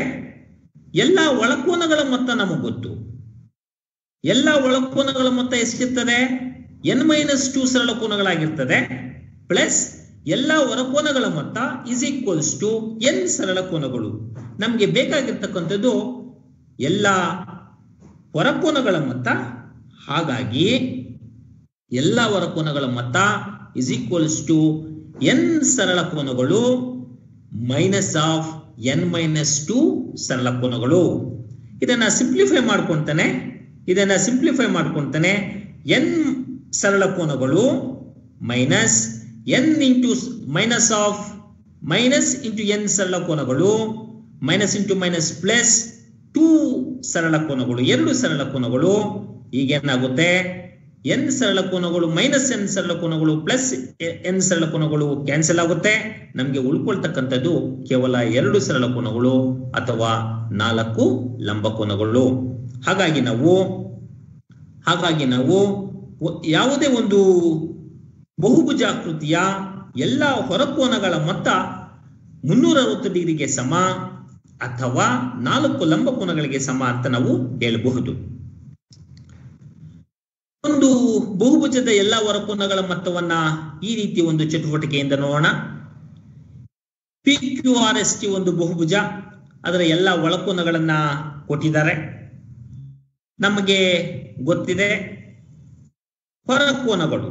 ಎಲ್ಲಾ ಒಳಕೋನಗಳ ಮೊತ್ತ ನಮಗೆ ಗೊತ್ತು. ಎಲ್ಲಾ ಒಳಕೋನಗಳ ಮೊತ್ತ ಎಷ್ಟಿರ್ತದೆ? n-2 ಸರಳ ಕೋನಗಳಾಗಿರ್ತದೆ ಪ್ಲಸ್ ಎಲ್ಲಾ ಹೊರಕೋನಗಳ ಮೊತ್ತ ಇಸ್ ಈಕ್ವಲ್ಸ್ ಟು n ಸರಳ ಕೋನಗಳು. ನಮಗೆ ಬೇಕಾಗಿರ್ತಕ್ಕಂಥದ್ದು ಎಲ್ಲಾ ಹೊರಕೋನಗಳ ಮೊತ್ತ. ಹಾಗಾಗಿ ಎಲ್ಲಾ ಹೊರಕೋನಗಳ ಮೊತ್ತ ಇಸ್ ಈಕ್ವಲ್ಸ್ ಟು n ಸರಳ ಕೋನಗಳು ಮೈನಸ್ ಆಫ್ n-2 ಸರಳ ಕೋನಗಳು. ಇದನ್ನ ಸಿಂಪ್ಲಿಫೈ ಮಾಡ್ಕೊಂತಾನೆ n ಸರಳ ಕೋನಗಳು minus n into minus of minus into n ಸರಳ ಕೋನಗಳು ಮೈನಸ್ ಇಂಟು ಮೈನಸ್ ಪ್ಲಸ್ 2 ಸರಳ ಕೋನಗಳು, 2 ಸರಳ ಕೋನಗಳು. ಈಗೇನಾಗುತ್ತೆ? n ಸರಳ ಕೋನಗಳು ಮೈನಸ್ n ಸರಳ ಕೋನಗಳು ಪ್ಲಸ್ n ಸರಳ ಕೋನಗಳು ಕ್ಯಾನ್ಸಲ್ ಆಗುತ್ತೆ. ನಮಗೆ ಉಳ್ಕೊಳ್ತಕ್ಕಂಥದ್ದು ಕೇವಲ 2 ಸರಳ ಕೋನಗಳು ಅಥವಾ 4 ಲಂಬಕೋನಗಳು. ಹಾಗಾಗಿ ನಾವು ಯಾವುದೇ ಒಂದು ಬಹುಭುಜಾಕೃತಿಯ ಎಲ್ಲಾ ಹೊರಕೋನಗಳ ಮೊತ್ತ 360 ಡಿಗ್ರಿಗೆ ಸಮ ಅಥವಾ 4 ಲಂಬಕೋನಗಳಿಗೆ ಸಮ ಅಂತ ನಾವು ಹೇಳಬಹುದು. ಒಂದು ಬಹುಭುಜದ ಎಲ್ಲ ಹೊರಕೋನಗಳ ಮೊತ್ತವನ್ನ ಈ ರೀತಿ ಒಂದು ಚಟುವಟಿಕೆಯಿಂದ ನೋಡೋಣ. PQRST ಒಂದು ಬಹುಭುಜ, ಅದರ ಎಲ್ಲ ಒಳಕೋನಗಳನ್ನ ಕೊಟ್ಟಿದ್ದಾರೆ. ನಮಗೆ ಗೊತ್ತಿದೆ ಹೊರಕೋನಗಳು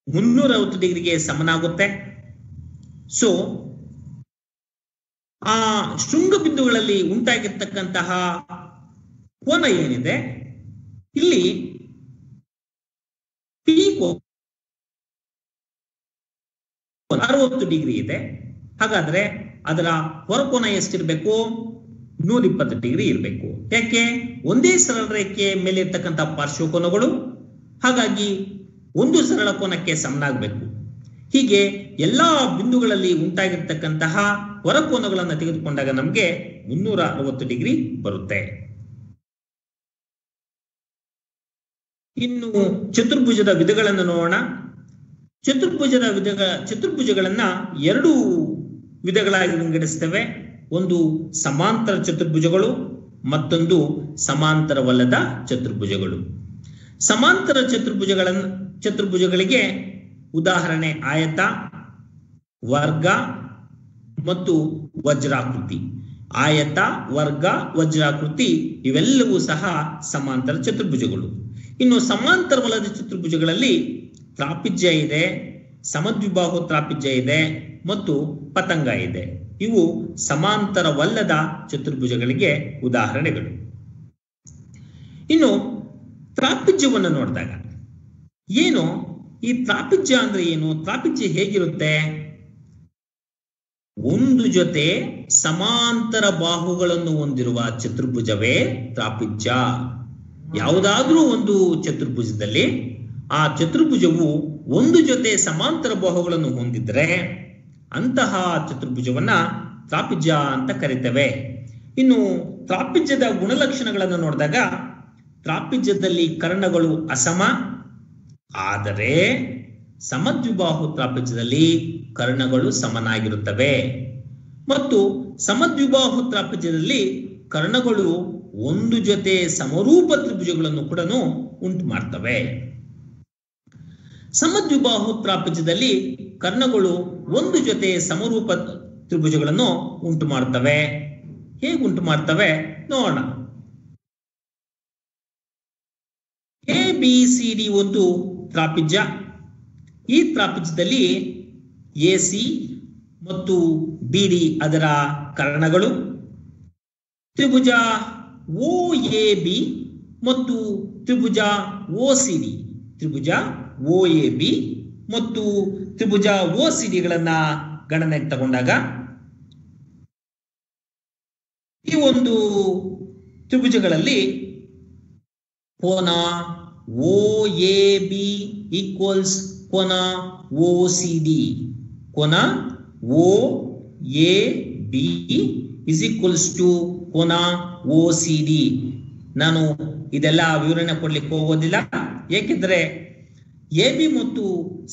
360 ಡಿಗ್ರಿಗೆ ಸಮನಾಗುತ್ತೆ. ಸೊ ಆ ಶೃಂಗ ಬಿಂದುಗಳಲ್ಲಿ ಉಂಟಾಗಿರ್ತಕ್ಕಂತಹ ಕೋನ ಏನಿದೆ, ಇಲ್ಲಿ P ಕೋನ 60 ಡಿಗ್ರಿ ಇದೆ. ಹಾಗಾದ್ರೆ ಅದರ ಹೊರಕೋನ ಎಷ್ಟಿರ್ಬೇಕು? 120 ಡಿಗ್ರಿ ಇರಬೇಕು. ಯಾಕೆ? ಒಂದೇ ಸರಳ ರೇಖೆ ಮೇಲೆ ಇರ್ತಕ್ಕಂಥ ಪಾರ್ಶ್ವಕೋನಗಳು, ಹಾಗಾಗಿ ಒಂದು ಸರಳ ಕೋನಕ್ಕೆ ಸಮನಾಗಬೇಕು. ಹೀಗೆ ಎಲ್ಲಾ ಬಿಂದುಗಳಲ್ಲಿ ಉಂಟಾಗಿರ್ತಕ್ಕಂತಹ ಹೊರಕೋನಗಳನ್ನು ತೆಗೆದುಕೊಂಡಾಗ ನಮಗೆ 360 ಡಿಗ್ರಿ ಬರುತ್ತೆ. ಇನ್ನು ಚತುರ್ಭುಜದ ವಿಧಗಳನ್ನು ನೋಡೋಣ. ಚತುರ್ಭುಜಗಳನ್ನ 2 ವಿಧಗಳಾಗಿ ವಿಂಗಡಿಸ್ತೇವೆ. ಒಂದು ಸಮಾಂತರ ಚತುರ್ಭುಜಗಳು, ಮತ್ತೊಂದು ಸಮಾಂತರವಲ್ಲದ ಚತುರ್ಭುಜಗಳು. ಸಮಾಂತರ ಚತುರ್ಭುಜಗಳಿಗೆ ಉದಾಹರಣೆ ಆಯತ, ವರ್ಗ ಮತ್ತು ವಜ್ರಾಕೃತಿ. ಆಯತ, ವರ್ಗ, ವಜ್ರಾಕೃತಿ ಇವೆಲ್ಲವೂ ಸಹ ಸಮಾಂತರ ಚತುರ್ಭುಜಗಳು. ಇನ್ನು ಸಮಾಂತರವಲ್ಲದ ಚತುರ್ಭುಜಗಳಲ್ಲಿ ತ್ರಾಪಿಜ್ಯ ಇದೆ, ಸಮದ್ವಿಬಾಹು ತ್ರಾಪಿಜ್ಯ ಇದೆ ಮತ್ತು ಪತಂಗ ಇದೆ. ಇವು ಸಮಾಂತರವಲ್ಲದ ಚತುರ್ಭುಜಗಳಿಗೆ ಉದಾಹರಣೆಗಳು. ಇನ್ನು ತ್ರಾಪಿಜ್ಯವನ್ನು ನೋಡಿದಾಗ ಏನು, ಈ ತ್ರಾಪಿಜ್ಯ ಅಂದ್ರೆ ಏನು? ತ್ರಾಪಿಜ್ಯ ಹೇಗಿರುತ್ತೆ? ಒಂದು ಜೊತೆ ಸಮಾಂತರ ಬಾಹುಗಳನ್ನು ಹೊಂದಿರುವ ಚತುರ್ಭುಜವೇ ತ್ರಾಪಿಜ್ಯ. ಯಾವುದಾದ್ರೂ ಒಂದು ಚತುರ್ಭುಜದಲ್ಲಿ ಆ ಚತುರ್ಭುಜವು ಒಂದು ಜೊತೆ ಸಮಾಂತರ ಬಾಹುಗಳನ್ನು ಹೊಂದಿದ್ರೆ ಅಂತಹ ಚತುರ್ಭುಜವನ್ನ ತ್ರಾಪಿಜ್ಯ ಅಂತ ಕರೀತೇವೆ. ಇನ್ನು ತ್ರಾಪಿಜ್ಯದ ಗುಣಲಕ್ಷಣಗಳನ್ನು ನೋಡಿದಾಗ ತ್ರಾಪಿಜ್ಯದಲ್ಲಿ ಕರ್ಣಗಳು ಅಸಮ, ಆದರೆ ಸಮದ್ವಿಬಾಹು ತ್ರಾಪಿಜ್ಯದಲ್ಲಿ ಕರ್ಣಗಳು ಸಮನಾಗಿರುತ್ತವೆ. ಮತ್ತು ಸಮದ್ವಿಬಾಹು ತ್ರಾಪಿಜ್ಯದಲ್ಲಿ ಕರ್ಣಗಳು ಒಂದು ಜೊತೆ ಸಮರೂಪ ತ್ರಿಭುಜಗಳನ್ನು ಕೂಡ ಉಂಟು ಮಾಡ್ತವೆ. ಸಮದ್ವಿಬಾಹು ತ್ರಾಪಿಜ್ಯದಲ್ಲಿ ಕರ್ಣಗಳು ಒಂದು ಜೊತೆ ಸಮರೂಪ ತ್ರಿಭುಜಗಳನ್ನು ಉಂಟು ಮಾಡ್ತವೆ. ಹೇಗೆ ಉಂಟು ಮಾಡ್ತವೆ ನೋಡೋಣ. ABCD ಒಂದು ತ್ರಾಪಿಜ್ಯ. ಈ ತ್ರಾಪಿಜ್ಯದಲ್ಲಿ AC ಮತ್ತು BD ಅದರ ಕರ್ಣಗಳು. ತ್ರಿಭುಜ OAB ಮತ್ತು ತ್ರಿಭುಜ OCD, ತ್ರಿಭುಜ OAB ಮತ್ತು ತ್ರಿಭುಜ OCD ಗಳನ್ನ ಗಣನೆಗೆ ತಗೊಂಡಾಗ ಈ ಒಂದು ತ್ರಿಭುಜಗಳಲ್ಲಿ ಕೋನ OAB ಈಕ್ವಲ್ಸ್ ಕೋನ OCD, ಕೋನ OAB is equals to ಕೋನ OCD. ನಾನು ಇದೆಲ್ಲ ವಿವರಣೆ ಕೊಡ್ಲಿಕ್ಕೆ ಹೋಗೋದಿಲ್ಲ, ಏಕೆಂದ್ರೆ AB ಮತ್ತು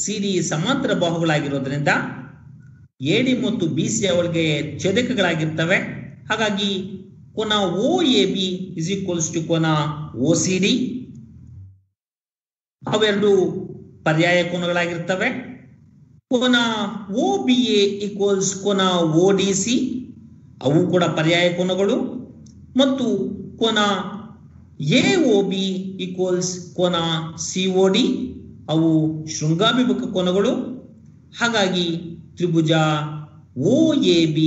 CD ಸಮಾಂತರ ಬಾಹುಗಳಾಗಿರೋದ್ರಿಂದ AD ಮತ್ತು BC ಅವಳಿಗೆ ಛೇದಕಗಳಾಗಿರ್ತವೆ. ಹಾಗಾಗಿ ಕೋನ OAB is equals to ಕೋನ OCD. ಅವೆರಡು ಪರ್ಯಾಯ ಕೋನಗಳಾಗಿರ್ತವೆ. ಕೋನ OBA ಈಕ್ವಲ್ಸ್ ಕೋನ ODC, ಅವು ಕೂಡ ಪರ್ಯಾಯ ಕೋನಗಳು. ಮತ್ತು ಕೋನ AOB ಈಕ್ವಲ್ಸ್ ಕೋನ COD, ಅವು ಶೃಂಗಾಭಿಮುಖ ಕೋನಗಳು. ಹಾಗಾಗಿ ತ್ರಿಭುಜ OAB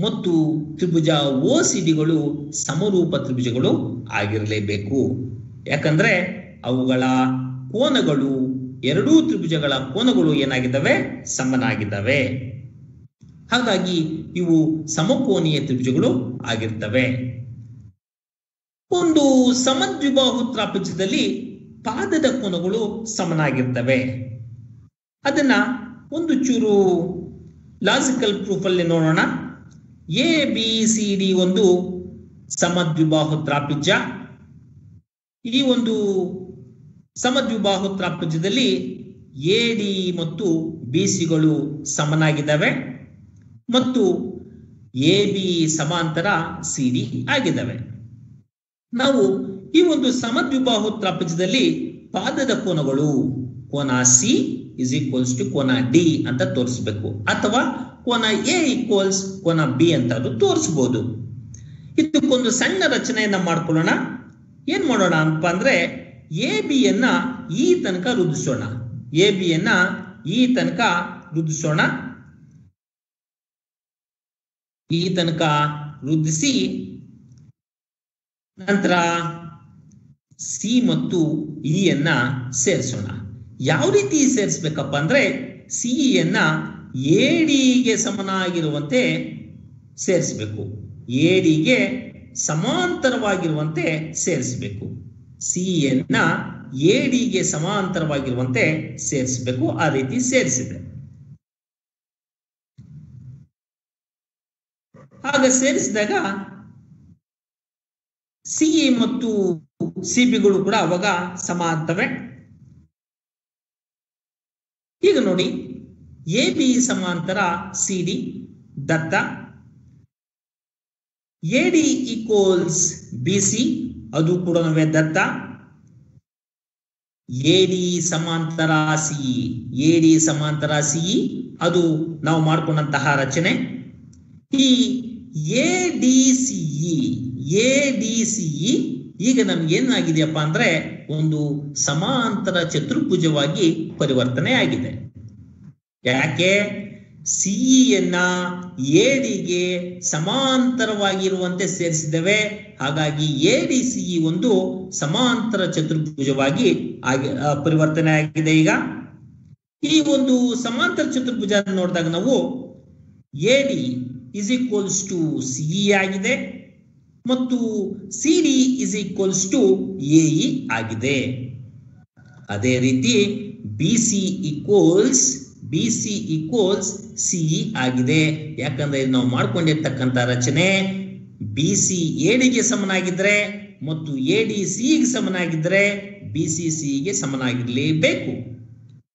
ಮತ್ತು ತ್ರಿಭುಜ OCDಗಳು ಸಮರೂಪ ತ್ರಿಭುಜಗಳು ಆಗಿರಲೇಬೇಕು. ಯಾಕಂದ್ರೆ ಅವುಗಳ ಕೋನಗಳು, ಎರಡೂ ತ್ರಿಭುಜಗಳ ಕೋನಗಳು ಏನಾಗಿದ್ದಾವೆ? ಸಮನಾಗಿದ್ದಾವೆ. ಹಾಗಾಗಿ ಇವು ಸಮಕೋನೀಯ ತ್ರಿಭುಜಗಳು ಆಗಿರ್ತವೆ. ಒಂದು ಸಮದ್ವಿಬಾಹು ತ್ರಾಪಿಜ್ಯದಲ್ಲಿ ಪಾದದ ಕೋನಗಳು ಸಮನಾಗಿರ್ತವೆ. ಅದನ್ನ ಒಂದು ಚೂರು ಲಾಜಿಕಲ್ ಪ್ರೂಫ್ ಅಲ್ಲಿ ನೋಡೋಣ. ABCD ಒಂದು ಸಮದ್ವಿಬಾಹು ತ್ರಾಪಿಜ್ಯ. ಈ ಒಂದು ಸಮದ್ವಿಬಾಹು ತ್ರಾಪಿಜ್ಯದಲ್ಲಿ AD ಮತ್ತು BCಗಳು ಸಮನಾಗಿದ್ದಾವೆ ಮತ್ತು ಎ ಬಿ ಸಮಾಂತರ ಸಿ ಡಿ ಆಗಿದ್ದಾವೆ. ನಾವು ಈ ಒಂದು ಸಮದ್ವಿಬಾಹು ತ್ರಾಪಿಜದಲ್ಲಿ ಪಾದದ ಕೋನಗಳು ಕೋನ ಸಿ ಇಸ್ ಈಕ್ವಲ್ಸ್ ಟು ಕೋನ ಡಿ ಅಂತ ತೋರಿಸಬೇಕು, ಅಥವಾ ಕೋನ ಎ ಈಕ್ವಲ್ಸ್ ಕೋನ ಬಿ ಅಂತ ಅದು ತೋರಿಸಬಹುದು. ಇದಕ್ಕೊಂದು ಸಣ್ಣ ರಚನೆಯನ್ನ ಮಾಡ್ಕೊಳ್ಳೋಣ. ಏನ್ ಮಾಡೋಣ ಅಂತ ಅಂದ್ರೆ, ಎ ಬಿಯನ್ನ ಈ ತನಕ ವೃದ್ಧಿಸೋಣ. ಎ ಬಿಯನ್ನ ಈ ತನಕ ವೃದ್ಧಿಸೋಣ. ಈ ತನಕ ವೃದ್ಧಿಸಿ ನಂತರ ಸಿ ಮತ್ತು ಇ ಯನ್ನ ಸೇರಿಸೋಣ. ಯಾವ ರೀತಿ ಸೇರಿಸಬೇಕಪ್ಪ ಅಂದ್ರೆ, ಸಿ ಯನ್ನ ಎಡಿಗೆ ಸಮನಾಗಿರುವಂತೆ ಸೇರಿಸಬೇಕು, ಎಡಿಗೆ ಸಮಾಂತರವಾಗಿರುವಂತೆ ಸೇರಿಸಬೇಕು. ಸಿ ಯನ್ನ ಎಡಿಗೆ ಸಮಾಂತರವಾಗಿರುವಂತೆ ಸೇರಿಸಬೇಕು. ಆ ರೀತಿ ಸೇರಿಸಿದೆ. ಆಗ ಸೇರಿಸಿದಾಗ ಸಿ ಮತ್ತು ಸಿ ಬಿಗಳು ಕೂಡ ಅವಾಗ ಸಮ ಆಗ್ತವೆ. ಈಗ ನೋಡಿ, ಎ ಬಿ ಸಮಾಂತರ C D Datta, A D equals B C ಅದು ಕೂಡ ದತ್ತ, ಎ ಡಿ ಸಮಾಂತರ ಸಿಇ, ಎ ಡಿ ಸಮಾಂತರ ಸಿಇ ಅದು ನಾವು ಮಾಡಿಕೊಂಡಂತಹ ರಚನೆ. ಈ ಎ ಡಿ ಸಿಇ ಈಗ ನಮ್ಗೆ ಏನಾಗಿದೆಯಪ್ಪ ಅಂದ್ರೆ ಒಂದು ಸಮಾಂತರ ಚತುರ್ಭುಜವಾಗಿ ಪರಿವರ್ತನೆ ಆಗಿದೆ. ಯಾಕೆ? ಸಿಇಯನ್ನ ಎಡಿಗೆ ಸಮಾಂತರವಾಗಿರುವಂತೆ ಸೇರಿಸಿದ್ದೇವೆ. ಹಾಗಾಗಿ ಎಡಿಸಿಇ ಒಂದು ಸಮಾಂತರ ಚತುರ್ಭುಜವಾಗಿ ಪರಿವರ್ತನೆ ಆಗಿದೆ. ಈಗ ಈ ಒಂದು ಸಮಾಂತರ ಚತುರ್ಭುಜ ನೋಡಿದಾಗ ನಾವು ಎಡಿ ಇಸ್ ಈಕ್ವಲ್ಸ್ ಟು ಸಿಇ ಆಗಿದೆ ಮತ್ತು C D is equals to AE ಆಗಿದೆ. ಅದೇ ರೀತಿ ಬಿ ಸಿ ಈಕ್ವಲ್ಸ್ ಸಿಇ ಆಗಿದೆ. ಯಾಕಂದ್ರೆ ನಾವು ಮಾಡ್ಕೊಂಡಿರ್ತಕ್ಕಂಥ ರಚನೆ ಬಿ ಸಿ ಎಡಿಗೆ ಸಮನಾಗಿದ್ರೆ ಮತ್ತು ಎಡಿ ಸಿಗೆ ಸಮನಾಗಿದ್ರೆ ಬಿ ಸಿ ಸಿಗೆ ಸಮನಾಗಿರಲೇಬೇಕು.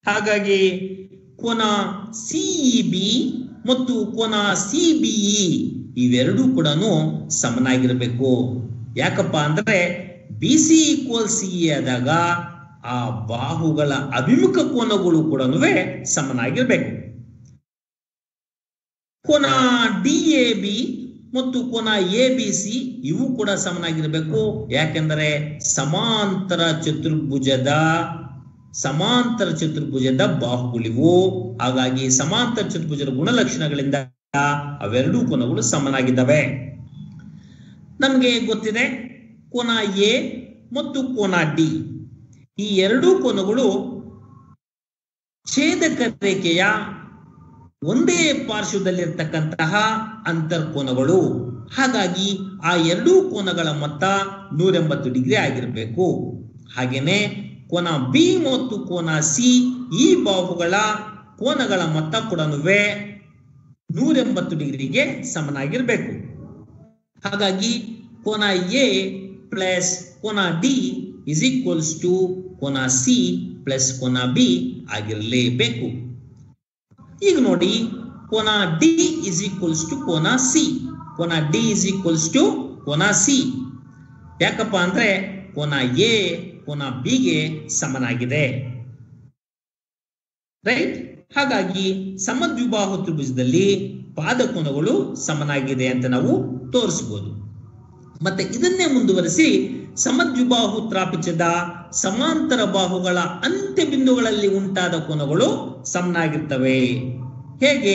ಹಾಗಾಗಿ ಕೋನ ಸಿಇಬಿ ಮತ್ತು ಕೋನ ಸಿಬಿಇ ಇವೆರಡೂ ಕೂಡ ಸಮನಾಗಿರಬೇಕು. ಯಾಕಪ್ಪ ಅಂದ್ರೆ ಬಿ ಸಿ ಈಕ್ವಲ್ ಸಿಇ ಆದಾಗ ಆ ಬಾಹುಗಳ ಅಭಿಮುಖ ಕೋನಗಳು ಕೂಡ ಸಮನಾಗಿರ್ಬೇಕು. ಕೋನ ಡಿ ಎ ಬಿ ಮತ್ತು ಕೋನ ಎ ಬಿ ಸಿ ಇವು ಕೂಡ ಸಮನಾಗಿರ್ಬೇಕು. ಯಾಕೆಂದರೆ ಸಮಾಂತರ ಚತುರ್ಭುಜದ ಬಾಹುಗಳಿವು. ಹಾಗಾಗಿ ಸಮಾಂತರ ಚತುರ್ಭುಜದ ಗುಣಲಕ್ಷಣಗಳಿಂದ ಅವೆರಡೂ ಕೋನಗಳು ಸಮನಾಗಿದ್ದಾವೆ. ನಮಗೆ ಗೊತ್ತಿದೆ ಕೋನ ಎ ಮತ್ತು ಕೋನ ಡಿ ಈ ಎರಡೂ ಕೋನಗಳು ಛೇದಕ ರೇಖೆಯ ಒಂದೇ ಪಾರ್ಶ್ವದಲ್ಲಿರ್ತಕ್ಕಂತಹ ಅಂತರ್ಕೋನಗಳು. ಹಾಗಾಗಿ ಆ ಎರಡೂ ಕೋನಗಳ ಮೊತ್ತ 180 ಡಿಗ್ರಿ ಆಗಿರಬೇಕು. ಹಾಗೇನೆ ಕೋನ ಬಿ ಮತ್ತು ಕೋನ ಸಿ ಈ ಬಾಹುಗಳ ಕೋನಗಳ ಮೊತ್ತ ಕೂಡ 180 ಡಿಗ್ರಿಗೆ ಸಮನಾಗಿರ್ಬೇಕು. ಹಾಗಾಗಿ ಕೋನ ಎ ಪ್ಲಸ್ ಕೋನ ಡಿ ಇಸ್ ಈಕ್ವಲ್ಸ್ ಟು ಕೋನ ಸಿ ಪ್ಲಸ್ ಕೋನ ಬಿ ಆಗಿರಲೇಬೇಕು. ಈಗ ನೋಡಿ, ಕೋನ ಡಿ ಇಸ್ ಈಕ್ವಲ್ಸ್ ಟು ಕೋನ ಸಿ, ಕೋನ ಡಿ ಇಸ್ ಈಕ್ವಲ್ಸ್ ಟು ಕೋನ ಸಿ. ಯಾಕಪ್ಪ ಅಂದ್ರೆ ಕೋನ ಎ ಕೋನ ಬಿಗೆ ಸಮನಾಗಿದೆ, ರೈಟ್? ಹಾಗಾಗಿ ಸಮದ್ವಿಬಾಹು ತ್ರಿಭುಜದಲ್ಲಿ ಪಾದಕೋನಗಳು ಸಮನಾಗಿದೆ ಅಂತ ನಾವು ತೋರಿಸಬಹುದು. ಮತ್ತೆ ಇದನ್ನೇ ಮುಂದುವರಿಸಿ ಸಮದ್ವಿಬಾಹು ತ್ರಾಪಿಜದ ಸಮಾಂತರ ಬಾಹುಗಳ ಅಂತ್ಯ ಬಿಂದುಗಳಲ್ಲಿ ಉಂಟಾದ ಕೋನಗಳು ಸಮನಾಗಿರ್ತವೆ. ಹೇಗೆ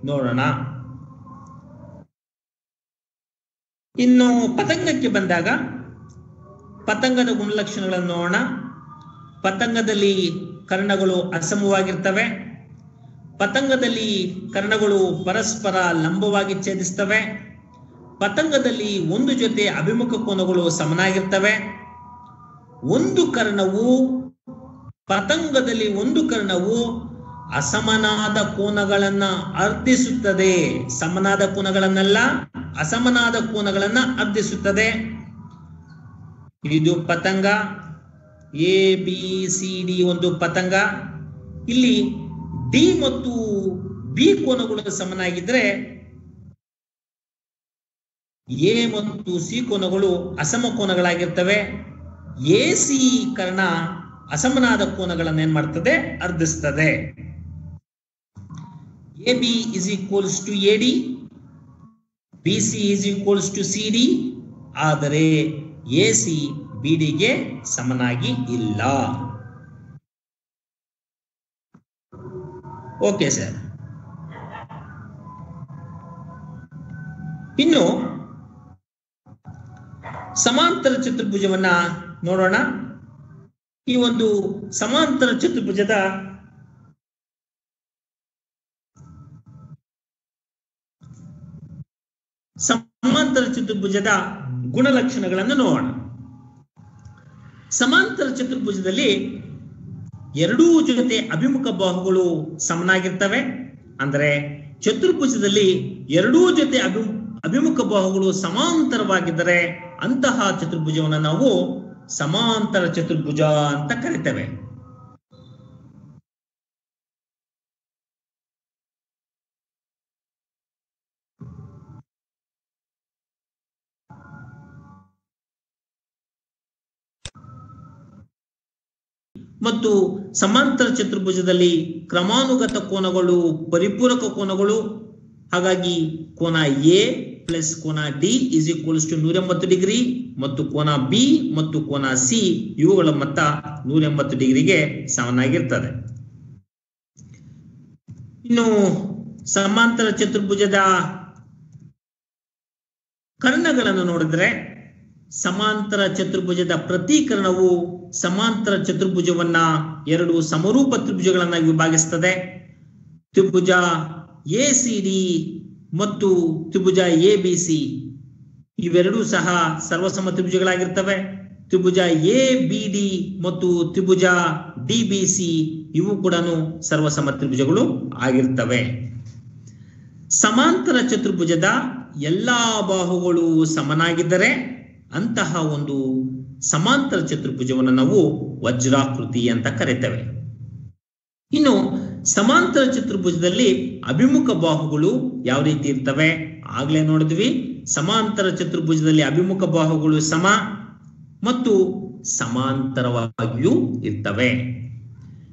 ನೋಡೋಣ. ಇನ್ನು ಪತಂಗಕ್ಕೆ ಬಂದಾಗ ಪತಂಗದ ಗುಣಲಕ್ಷಣಗಳನ್ನು ನೋಡೋಣ. ಪತಂಗದಲ್ಲಿ ಕರ್ಣಗಳು ಅಸಮವಾಗಿರ್ತವೆ. ಪತಂಗದಲ್ಲಿ ಕರ್ಣಗಳು ಪರಸ್ಪರ ಲಂಬವಾಗಿ ಛೇದಿಸ್ತವೆ. ಪತಂಗದಲ್ಲಿ ಒಂದು ಜೊತೆ ಅಭಿಮುಖ ಕೋನಗಳು ಸಮನಾಗಿರ್ತವೆ. ಪತಂಗದಲ್ಲಿ ಒಂದು ಕರ್ಣವು ಅಸಮನಾದ ಕೋನಗಳನ್ನ ಅರ್ಧಿಸುತ್ತದೆ. ಸಮನಾದ ಕೋನಗಳನ್ನಲ್ಲ, ಅಸಮನಾದ ಕೋನಗಳನ್ನ ಅರ್ಧಿಸುತ್ತದೆ. ಇದು ಪತಂಗ ಎ ಬಿ ಸಿ ಡಿ ಒಂದು ಪತಂಗ. ಇಲ್ಲಿ ಡಿ ಮತ್ತು ಬಿ ಕೋನಗಳು ಸಮನಾಗಿದ್ರೆ ಎ ಮತ್ತು ಸಿ ಕೋನಗಳು ಅಸಮ ಕೋನಗಳಾಗಿರ್ತವೆ. ಎಸಿ ಕರ್ಣ ಅಸಮನಾದ ಕೋನಗಳನ್ನು ಏನ್ ಮಾಡ್ತದೆ, ಅರ್ಧಿಸ್ತದೆ. A B is equals to A D, B C is equals to C D. ಆದರೆ ಎ ಸಿ ಬಿ ಡಿಗೆ ಸಮನಾಗಿ ಇಲ್ಲ. Okay sir. ಇನ್ನು ಸಮಾಂತರ ಚತುರ್ಭುಜವನ್ನ ನೋಡೋಣ. ಈ ಒಂದು ಸಮಾಂತರ ಚತುರ್ಭುಜದ ಗುಣಲಕ್ಷಣಗಳನ್ನು ನೋಡೋಣ. ಸಮಾಂತರ ಚತುರ್ಭುಜದಲ್ಲಿ ಎರಡೂ ಜೊತೆ ಅಭಿಮುಖ ಬಾಹುಗಳು ಸಮನಾಗಿರ್ತವೆ. ಅಂದರೆ ಚತುರ್ಭುಜದಲ್ಲಿ ಎರಡೂ ಜೊತೆ ಅಭಿಮುಖ ಬಾಹುಗಳು ಸಮಾಂತರವಾಗಿದ್ದರೆ ಅಂತಹ ಚತುರ್ಭುಜವನ್ನು ನಾವು ಸಮಾಂತರ ಚತುರ್ಭುಜ ಅಂತ ಕರಿತೇವೆ. ಮತ್ತು ಸಮಾಂತರ ಚತುರ್ಭುಜದಲ್ಲಿ ಕ್ರಮಾನುಗತ ಕೋನಗಳು ಪರಿಪೂರಕ ಕೋನಗಳು. ಹಾಗಾಗಿ ಕೋನ ಎ ಪ್ಲಸ್ ಕೋನ D is equals to 180 degree ಮತ್ತು ಕೋನ ಬಿ ಮತ್ತು ಕೋನ ಸಿ ಇವುಗಳ ಮೊತ್ತ 180 ಡಿಗ್ರಿಗೆ ಸಮನಾಗಿರ್ತದೆ. ಇನ್ನು ಸಮಾಂತರ ಚತುರ್ಭುಜದ ಕರ್ಣಗಳನ್ನು ನೋಡಿದ್ರೆ ಸಮಾಂತರ ಚತುರ್ಭುಜದ ಪ್ರತೀಕರಣವು ಸಮಾಂತರ ಚತುರ್ಭುಜವನ್ನ ಎರಡು ಸಮರೂಪ ತ್ರಿಭುಜಗಳನ್ನಾಗಿ ವಿಭಾಗಿಸುತ್ತದೆ. ತ್ರಿಭುಜ ಎ ಸಿ ಡಿ ಮತ್ತು ತ್ರಿಭುಜ ಎ ಬಿ ಸಿ ಇವೆರಡೂ ಸಹ ಸರ್ವಸಮ ತ್ರಿಭುಜಗಳಾಗಿರ್ತವೆ. ತ್ರಿಭುಜ ಎ ಬಿ ಡಿ ಮತ್ತು ತ್ರಿಭುಜ ಡಿ ಬಿ ಸಿ ಇವು ಕೂಡ ಸರ್ವಸಮ ತ್ರಿಭುಜಗಳು ಆಗಿರ್ತವೆ. ಸಮಾಂತರ ಚತುರ್ಭುಜದ ಎಲ್ಲಾ ಬಾಹುಗಳು ಸಮನಾಗಿದ್ದರೆ ಅಂತಹ ಒಂದು ಸಮಾಂತರ ಚತುರ್ಭುಜವನ್ನು ನಾವು ವಜ್ರಾಕೃತಿ ಅಂತ ಕರೀತೇವೆ. ಇನ್ನು ಸಮಾಂತರ ಚತುರ್ಭುಜದಲ್ಲಿ ಅಭಿಮುಖ ಬಾಹುಗಳು ಯಾವ ರೀತಿ ಇರ್ತವೆ ಆಗ್ಲೇ ನೋಡಿದ್ವಿ. ಸಮಾಂತರ ಚತುರ್ಭುಜದಲ್ಲಿ ಅಭಿಮುಖ ಬಾಹುಗಳು ಸಮ ಮತ್ತು ಸಮಾಂತರವಾಗಿಯೂ ಇರ್ತವೆ.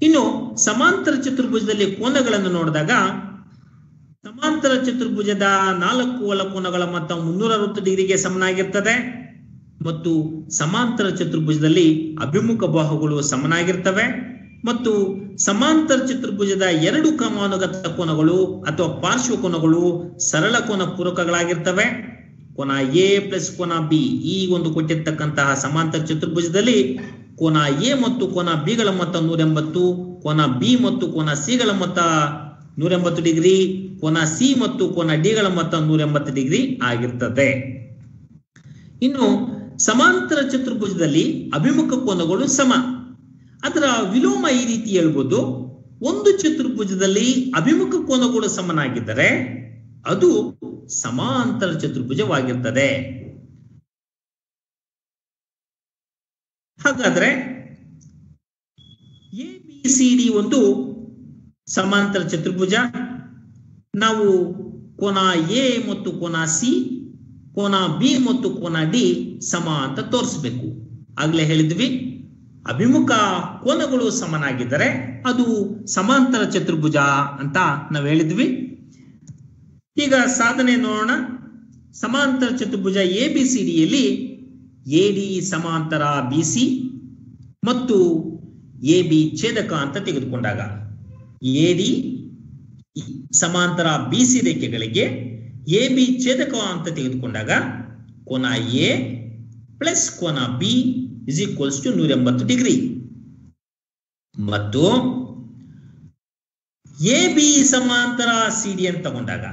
ಇನ್ನು ಸಮಾಂತರ ಚತುರ್ಭುಜದಲ್ಲಿ ಕೋನಗಳನ್ನು ನೋಡಿದಾಗ ಸಮಾಂತರ ಚತುರ್ಭುಜದ 4 ಒಳಕೋನಗಳ ಮೊತ್ತ 360 ಡಿಗ್ರಿಗೆ ಸಮನಾಗಿರ್ತದೆ ಮತ್ತು ಸಮಾಂತರ ಚತುರ್ಭುಜದಲ್ಲಿ ಅಭಿಮುಖ ಬಾಹುಗಳು ಸಮನಾಗಿರ್ತವೆ ಮತ್ತು ಸಮಾಂತರ ಚತುರ್ಭುಜದ 2 ಕ್ರಮಾನುಗತ ಕೋನಗಳು ಅಥವಾ ಪಾರ್ಶ್ವ ಕೋನಗಳು ಸರಳ ಕೋನ ಪೂರಕಗಳಾಗಿರ್ತವೆ. ಕೋನ ಎ ಪ್ಲಸ್ ಕೋನ ಬಿ ಈ ಒಂದು ಕೊಟ್ಟಿರ್ತಕ್ಕಂತಹ ಸಮಾಂತರ ಚತುರ್ಭುಜದಲ್ಲಿ ಕೋನ ಎ ಮತ್ತು ಕೋನ ಬಿಗಳ ಮೊತ್ತ 180, ಕೋನ ಬಿ ಮತ್ತು ಕೋನ ಸಿಗಳ ಮೊತ್ತ 180 ಡಿಗ್ರಿ, ಕೋನ ಸಿ ಮತ್ತು ಕೋನ ಡಿಗಳ ಮೊತ್ತ 180 ಡಿಗ್ರಿ ಆಗಿರ್ತದೆ. ಇನ್ನು ಸಮಾಂತರ ಚತುರ್ಭುಜದಲ್ಲಿ ಅಭಿಮುಖ ಕೋನಗಳು ಸಮ. ಅದರ ವಿಲೋಮ ಈ ರೀತಿ ಹೇಳ್ಬೋದು, ಒಂದು ಚತುರ್ಭುಜದಲ್ಲಿ ಅಭಿಮುಖ ಕೋನಗಳು ಸಮನಾಗಿದ್ದರೆ ಅದು ಸಮಾಂತರ ಚತುರ್ಭುಜವಾಗಿರ್ತದೆ. ಹಾಗಾದ್ರೆ ಎ ಬಿ ಸಿ ಡಿ ಒಂದು ಸಮಾಂತರ ಚತುರ್ಭುಜ. ನಾವು ಕೋನ ಎ ಮತ್ತು ಕೋನ ಸಿ, ಕೋನ ಬಿ ಮತ್ತು ಕೋನ ಡಿ ಸಮ ಅಂತ ತೋರಿಸಬೇಕು. ಆಗ್ಲೇ ಹೇಳಿದ್ವಿ ಅಭಿಮುಖ ಕೋನಗಳು ಸಮನಾಗಿದ್ದರೆ ಅದು ಸಮಾಂತರ ಚತುರ್ಭುಜ ಅಂತ ನಾವು ಹೇಳಿದ್ವಿ. ಈಗ ಸಾಧನೆ ನೋಡೋಣ. ಸಮಾಂತರ ಚತುರ್ಭುಜ ಎ ಬಿ ಸಿ ಡಿಯಲ್ಲಿ ಎ ಡಿ ಸಮಾಂತರ ಬಿ ಸಿ ಮತ್ತು ಎ ಬಿ ಛೇದಕ ಅಂತ ತೆಗೆದುಕೊಂಡಾಗ ಎ ಡಿ ಸಮಾಂತರ ಬಿ ಸಿ ರೇಖೆಗಳಿಗೆ ಎ ಬಿ ಛೇದಕ ಅಂತ ತೆಗೆದುಕೊಂಡಾಗ ಕೋನ ಎ ಪ್ಲಸ್ ಕೋನ B is equals to 180 degree ಮತ್ತು ಎ ಬಿ ಸಮಾಂತರ ಸಿ ಡಿ ಅಂತ ತಗೊಂಡಾಗ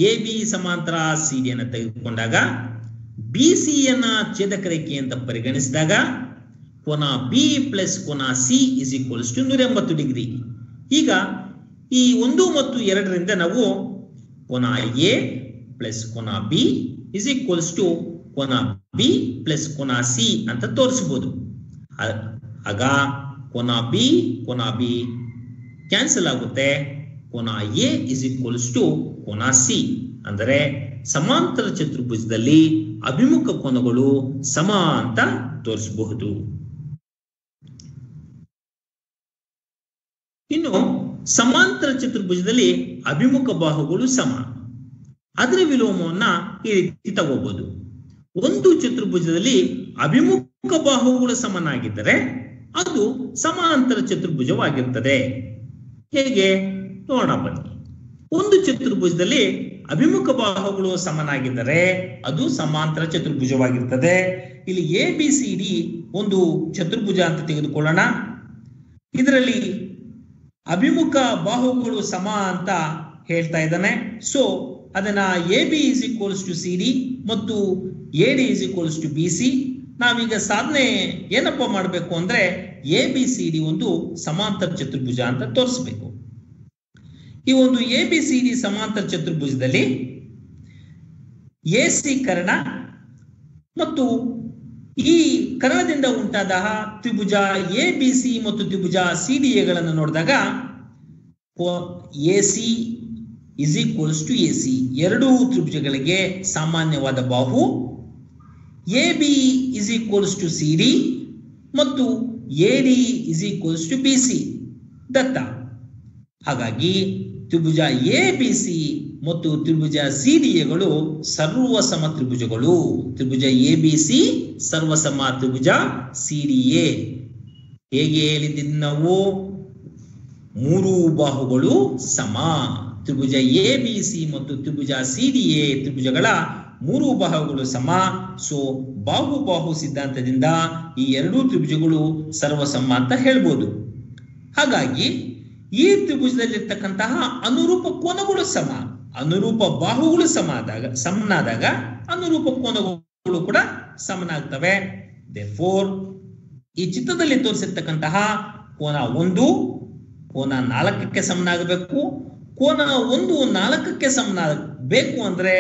ಎ ಬಿ ಸಮಾಂತರ ಸಿ ಡಿ ಅನ್ನು ತೆಗೆದುಕೊಂಡಾಗ ಬಿ ಸಿ ಯನ್ನ ಛೇದಕ ರೇಖೆ ಅಂತ ಪರಿಗಣಿಸಿದಾಗ ಕೋನ ಬಿ ಪ್ಲಸ್ ಕೋನ C is equals to 180 degree. ಈಗ ಈ 1 ಮತ್ತು 2ರಿಂದ ನಾವು ಕೋನ ಎ ಪ್ಲಸ್ ಕೋನ ಬಿ ಇಸ್ ಈಕ್ವಲ್ಸ್ ಟು ಕೋನ ಬಿ ಪ್ಲಸ್ ಕೋನ ಸಿ ಅಂತ ತೋರಿಸಬಹುದು. ಆಗ ಕೋನ ಬಿ ಕ್ಯಾನ್ಸಲ್ ಆಗುತ್ತೆ. ಕೋನ ಎ ಇಸ್ ಈಕ್ವಲ್ಸ್ ಟು ಕೋನ ಸಿ. ಅಂದರೆ ಸಮಾಂತರ ಚತುರ್ಭುಜದಲ್ಲಿ ಅಭಿಮುಖ ಕೋನಗಳು ಸಮ ಅಂತ ತೋರಿಸಬಹುದು. ಇನ್ನು ಸಮಾಂತರ ಚತುರ್ಭುಜದಲ್ಲಿ ಅಭಿಮುಖ ಬಾಹುಗಳು ಸಮ. ಅದರ ವಿಲೋಮವನ್ನ ಈ ರೀತಿ ತಗೋಬಹುದು. ಒಂದು ಚತುರ್ಭುಜದಲ್ಲಿ ಅಭಿಮುಖ ಬಾಹುಗಳು ಸಮನಾಗಿದ್ದರೆ ಅದು ಸಮಾಂತರ ಚತುರ್ಭುಜವಾಗಿರ್ತದೆ. ಹೇಗೆ ನೋಡೋಣ ಬನ್ನಿ. ಒಂದು ಚತುರ್ಭುಜದಲ್ಲಿ ಅಭಿಮುಖ ಬಾಹುಗಳು ಸಮನಾಗಿದ್ದರೆ ಅದು ಸಮಾಂತರ ಚತುರ್ಭುಜವಾಗಿರ್ತದೆ. ಇಲ್ಲಿ ABCD ಒಂದು ಚತುರ್ಭುಜ ಅಂತ ತೆಗೆದುಕೊಳ್ಳೋಣ. ಇದರಲ್ಲಿ ಅಭಿಮುಖ ಬಾಹುಗಳು ಸಮ ಅಂತ ಹೇಳ್ತಾ ಇದ್ದಾನೆ. ಸೊ ಅದನ್ನ AB = CD ಮತ್ತು AD = BC. ನಾವೀಗ ಸಾಧನೆ ಏನಪ್ಪ ಮಾಡಬೇಕು ಅಂದ್ರೆ ABCD ಒಂದು ಸಮಾಂತರ ಚತುರ್ಭುಜ ಅಂತ ತೋರಿಸಬೇಕು. ಈ ಒಂದು ABCD ಸಮಾಂತರ ಚತುರ್ಭುಜದಲ್ಲಿ AC ಕರ್ಣ ಮತ್ತು ಈ ಕರ್ಣದಿಂದ ಉಂಟಾದ ತ್ರಿಭುಜ ABC ಮತ್ತು ತ್ರಿಭುಜ CDAಗಳನ್ನು ನೋಡಿದಾಗ AC = AC ಎರಡೂ ತ್ರಿಭುಜಗಳಿಗೆ ಸಾಮಾನ್ಯವಾದ ಬಾಹು, AB = CD ಮತ್ತು AD = BC ದತ್ತ. ಹಾಗಾಗಿ ತ್ರಿಭುಜ ABC ಮತ್ತು ತ್ರಿಭುಜ CDAಗಳು ಸರ್ವಸಮ ತ್ರಿಭುಜಗಳು. ತ್ರಿಭುಜ ABC ಸರ್ವಸಮ ತ್ರಿಭುಜ CDA. ಹೇಗೆ ಹೇಳಿದ್ದೀನಿ ನಾವು? ಮೂರು ಬಾಹುಗಳು ಸಮ. ತ್ರಿಭುಜ ABC ಮತ್ತು ತ್ರಿಭುಜ CDA ತ್ರಿಭುಜಗಳ ಮೂರು ಬಾಹುಗಳು ಸಮ. ಸೊ ಬಾಹು ಸಿದ್ಧಾಂತದಿಂದ ಈ ಎರಡೂ ತ್ರಿಭುಜಗಳು ಸರ್ವಸಮ ಅಂತ ಹೇಳ್ಬೋದು. ಹಾಗಾಗಿ ಈ ತ್ರಿಭುಜದಲ್ಲಿರ್ತಕ್ಕಂತಹ ಅನುರೂಪ ಕೋನಗಳು ಸಮ. ಅನುರೂಪ ಬಾಹುಗಳು ಸಮನಾದಾಗ ಅನುರೂಪ ಕೋನಗಳು ಕೂಡ ಸಮನಾಗ್ತವೆ. therefore ಈ ಚಿತ್ರದಲ್ಲಿ ತೋರಿಸಿರ್ತಕ್ಕಂತಹ ಕೋನ 1 ಕೋನ 4ಕ್ಕೆ ಸಮನಾಗಬೇಕು. ಕೋನ 1 4ಕ್ಕೆ ಸಮನಾಗಬೇಕು ಅಂದ್ರೆ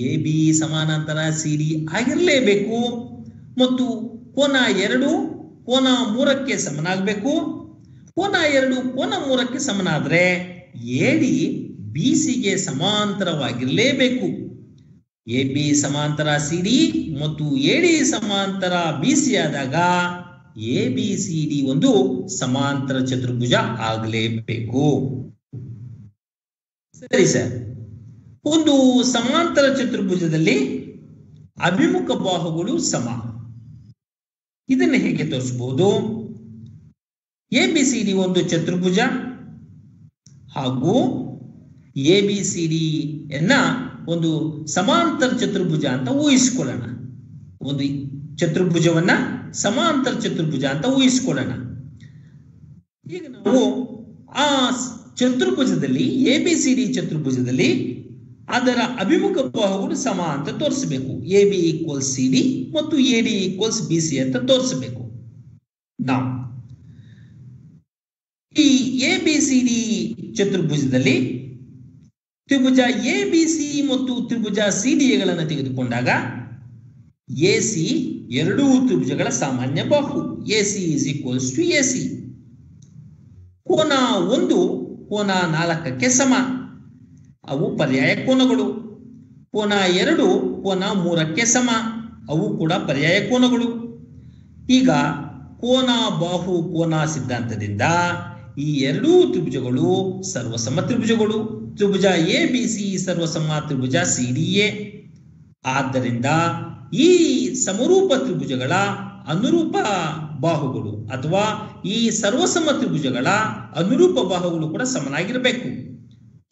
AB ಸಮಾನಾಂತರ CD ಆಗಿರಲೇಬೇಕು. ಮತ್ತು ಕೋನ 2 ಕೋನ 3ಕ್ಕೆ ಸಮನಾಗಬೇಕು. ಕೋನ 2 ಕೋನ 3ಕ್ಕೆ ಸಮನಾದ್ರೆ AD BCಗೆ ಸಮಾಂತರವಾಗಿರಲೇಬೇಕು. AB ಸಮಾಂತರ CD ಮತ್ತು AD ಸಮಾಂತರ BC ಆದಾಗ ABCD ಒಂದು ಸಮಾಂತರ ಚತುರ್ಭುಜ ಆಗಲೇಬೇಕು. ಸರಿ ಸರ್. ಒಂದು ಸಮಾಂತರ ಚತುರ್ಭುಜದಲ್ಲಿ ಅಭಿಮುಖ ಬಾಹುಗಳು ಸಮ. ಇದನ್ನು ಹೇಗೆ ತೋರಿಸಬಹುದು? ABCD ಒಂದು ಚತುರ್ಭುಜ ಹಾಗೂ ABCD ಒಂದು ಸಮಾಂತರ ಚತುರ್ಭುಜ ಅಂತ ಊಹಿಸಿಕೊಳ್ಳೋಣ. ಒಂದು ಚತುರ್ಭುಜವನ್ನ ಸಮಾಂತರ ಚತುರ್ಭುಜ ಅಂತ ಊಹಿಸಿಕೊಳ್ಳೋಣ. ಈಗ ನಾವು ಆ ಚತುರ್ಭುಜದಲ್ಲಿ ABCD ಚತುರ್ಭುಜದಲ್ಲಿ ಅದರ ಅಭಿಮುಖ ಬಾಹುಗಳು ಸಮ ಅಂತ ತೋರಿಸಬೇಕು. AB = CD ಮತ್ತು AD = BC ಅಂತ ತೋರಿಸಬೇಕು. ನಾವು ಈ ABCD ಚತುರ್ಭುಜದಲ್ಲಿ ತ್ರಿಭುಜ ABC ಮತ್ತು ತ್ರಿಭುಜ CDAಗಳನ್ನು ತೆಗೆದುಕೊಂಡಾಗ AC ಎರಡೂ ತ್ರಿಭುಜಗಳ ಸಾಮಾನ್ಯ ಬಾಹು. AC = AC. ಕೋನ 1 ಕೋನ 4ಕ್ಕೆ ಸಮ. ಅವು ಪರ್ಯಾಯ ಕೋನಗಳು. ಕೋನ 2 ಕೋನ 3ಕ್ಕೆ ಸಮ. ಅವು ಕೂಡ ಪರ್ಯಾಯ ಕೋನಗಳು. ಈಗ ಕೋನ ಬಾಹು ಕೋನ ಸಿದ್ಧಾಂತದಿಂದ ಈ ಎರಡೂ ತ್ರಿಭುಜಗಳು ಸರ್ವಸಮ ತ್ರಿಭುಜಗಳು. ತ್ರಿಭುಜ ABC ಸರ್ವಸಮ ತ್ರಿಭುಜ CDA. ಆದ್ದರಿಂದ ಈ ಸಮರೂಪ ತ್ರಿಭುಜಗಳ ಅನುರೂಪ ಬಾಹುಗಳು ಅಥವಾ ಈ ಸರ್ವಸಮ ತ್ರಿಭುಜಗಳ ಅನುರೂಪ ಬಾಹುಗಳು ಕೂಡ ಸಮನಾಗಿರಬೇಕು.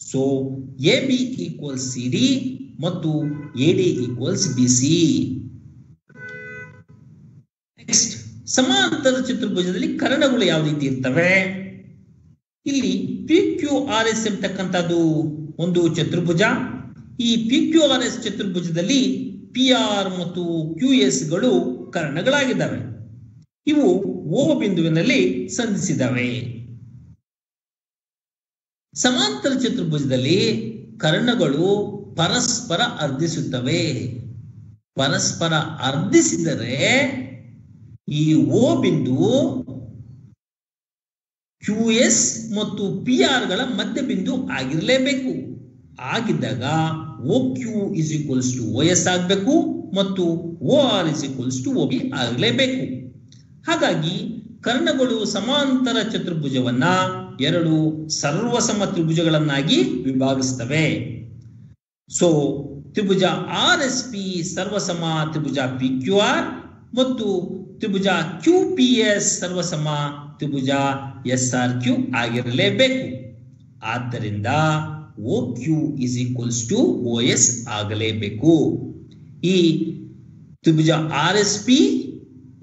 ಸೊ AB = CD ಮತ್ತು AD = BC. ನೆಕ್ಸ್ಟ್, ಸಮಾಂತರ ಚತುರ್ಭುಜದಲ್ಲಿ ಕರ್ಣಗಳು ಯಾವ ರೀತಿ ಇರ್ತವೆ? ಇಲ್ಲಿ PQRS ಎಂಬತಕ್ಕಂಥದ್ದು ಒಂದು ಚತುರ್ಭುಜ. ಈ PQRS ಚತುರ್ಭುಜದಲ್ಲಿ PR ಮತ್ತು QS ಗಳು ಕರ್ಣಗಳಾಗಿದ್ದಾವೆ. ಇವು O ಬಿಂದುವಿನಲ್ಲಿ ಸಂಧಿಸಿದವೆ. ಸಮಾಂತರ ಚತುರ್ಭುಜದಲ್ಲಿ ಕರ್ಣಗಳು ಪರಸ್ಪರ ಅರ್ಧಿಸುತ್ತವೆ. ಪರಸ್ಪರ ಅರ್ಧಿಸಿದರೆ ಈ O ಬಿಂದು QS ಮತ್ತು PR ಗಳ ಮಧ್ಯ ಬಿಂದು ಆಗಿರಲೇಬೇಕು. ಆಗಿದ್ದಾಗ O Q is equals to O S ಆಗಬೇಕು ಮತ್ತು O R is equals to O B ಆಗಲೇಬೇಕು. ಹಾಗಾಗಿ ಕರ್ಣಗಳು ಸಮಾಂತರ ಚತುರ್ಭುಜವನ್ನ ಎರಡು ಸರ್ವಸಮ ತ್ರಿಭುಜಗಳನ್ನಾಗಿ ವಿಭಾಗಿಸ್ತವೆ. ಸೊ ತ್ರಿಭುಜ ಆರ್ ಎಸ್ ಪಿ ಸರ್ವಸಮ ತ್ರಿಭುಜ ಪಿ ಕ್ಯೂ ಆರ್ ಮತ್ತು ತ್ರಿಭುಜ ಕ್ಯೂ ಪಿ ಎಸ್ ಸರ್ವಸಮ ತ್ರಿಭುಜ ಎಸ್ ಆರ್ ಕ್ಯೂ ಆಗಿರಲೇಬೇಕು. ಆದ್ದರಿಂದ O Q is equals to O S ಆಗಲೇಬೇಕು. ಈ ತ್ರಿಭುಜ ಆರ್ ಎಸ್ ಪಿ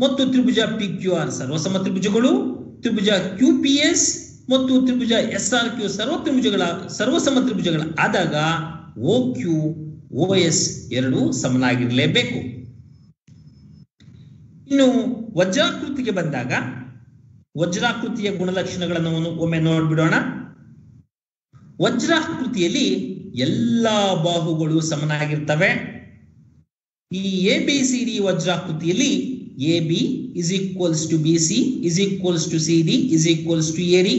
ಮತ್ತು ತ್ರಿಭುಜ ಪಿ ಕ್ಯೂ ಆರ್ ಸರ್ವಸಮ ತ್ರಿಭುಜಗಳು, ತ್ರಿಭುಜ ಕ್ಯೂ ಪಿ ಎಸ್ ಮತ್ತು ತ್ರಿಭುಜ ಎಸ್ ಆರ್ ಕ್ಯೂ ಸರ್ವಸಮ ತ್ರಿಭುಜಗಳ ಆದಾಗ ಓ ಕ್ಯೂ ಓ ಎಸ್ ಎರಡು ಸಮನಾಗಿರಲೇಬೇಕು. ಇನ್ನು ವಜ್ರಾಕೃತಿಗೆ ಬಂದಾಗ ವಜ್ರಾಕೃತಿಯ ಗುಣಲಕ್ಷಣಗಳನ್ನು ಒಮ್ಮೆ ನೋಡ್ಬಿಡೋಣ. ವಜ್ರಾಕೃತಿಯಲ್ಲಿ ಎಲ್ಲಾ ಬಾಹುಗಳು ಸಮನಾಗಿರ್ತವೆ. ಈ ಎ ಬಿ ಸಿ ಡಿ ವಜ್ರಾಕೃತಿಯಲ್ಲಿ A B is equals to B C is equals to C D is equals to A D.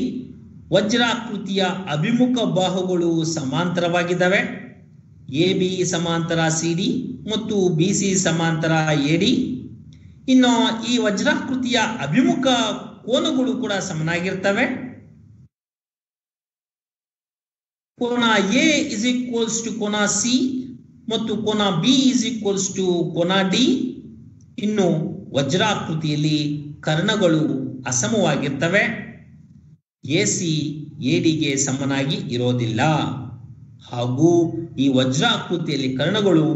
ವಜ್ರಾಕೃತಿಯ ಅಭಿಮುಖ ಬಾಹುಗಳು ಸಮಾಂತರವಾಗಿದ್ದಾವೆ. ಎ ಬಿ ಸಮಾಂತರ ಸಿ ಡಿ ಮತ್ತು ಬಿ ಸಿ ಸಮಾಂತರ ಎ ಡಿ. ಇನ್ನು ಈ ವಜ್ರಾಕೃತಿಯ ಅಭಿಮುಖ ಕೋನಗಳು ಕೂಡ ಸಮನಾಗಿರ್ತವೆ. ಕೋನ ಎ ಇಸ್ ಈಕ್ವಲ್ಸ್ ಟು ಕೋನ ಸಿ ಮತ್ತು ಕೋನ ಬಿ ಇಸ್ ಈಕ್ವಲ್ಸ್ ಟು ಕೋನ ಡಿ. ಇನ್ನು ವಜ್ರಾಕೃತಿಯಲ್ಲಿ ಕರ್ಣಗಳು ಅಸಮವಾಗಿರ್ತವೆ. ಎ ಸಿ ಎ ಡಿಗೆ ಸಮನಾಗಿ ಇರೋದಿಲ್ಲ. ಹಾಗೂ ಈ ವಜ್ರಾಕೃತಿಯಲ್ಲಿ ಕರ್ಣಗಳು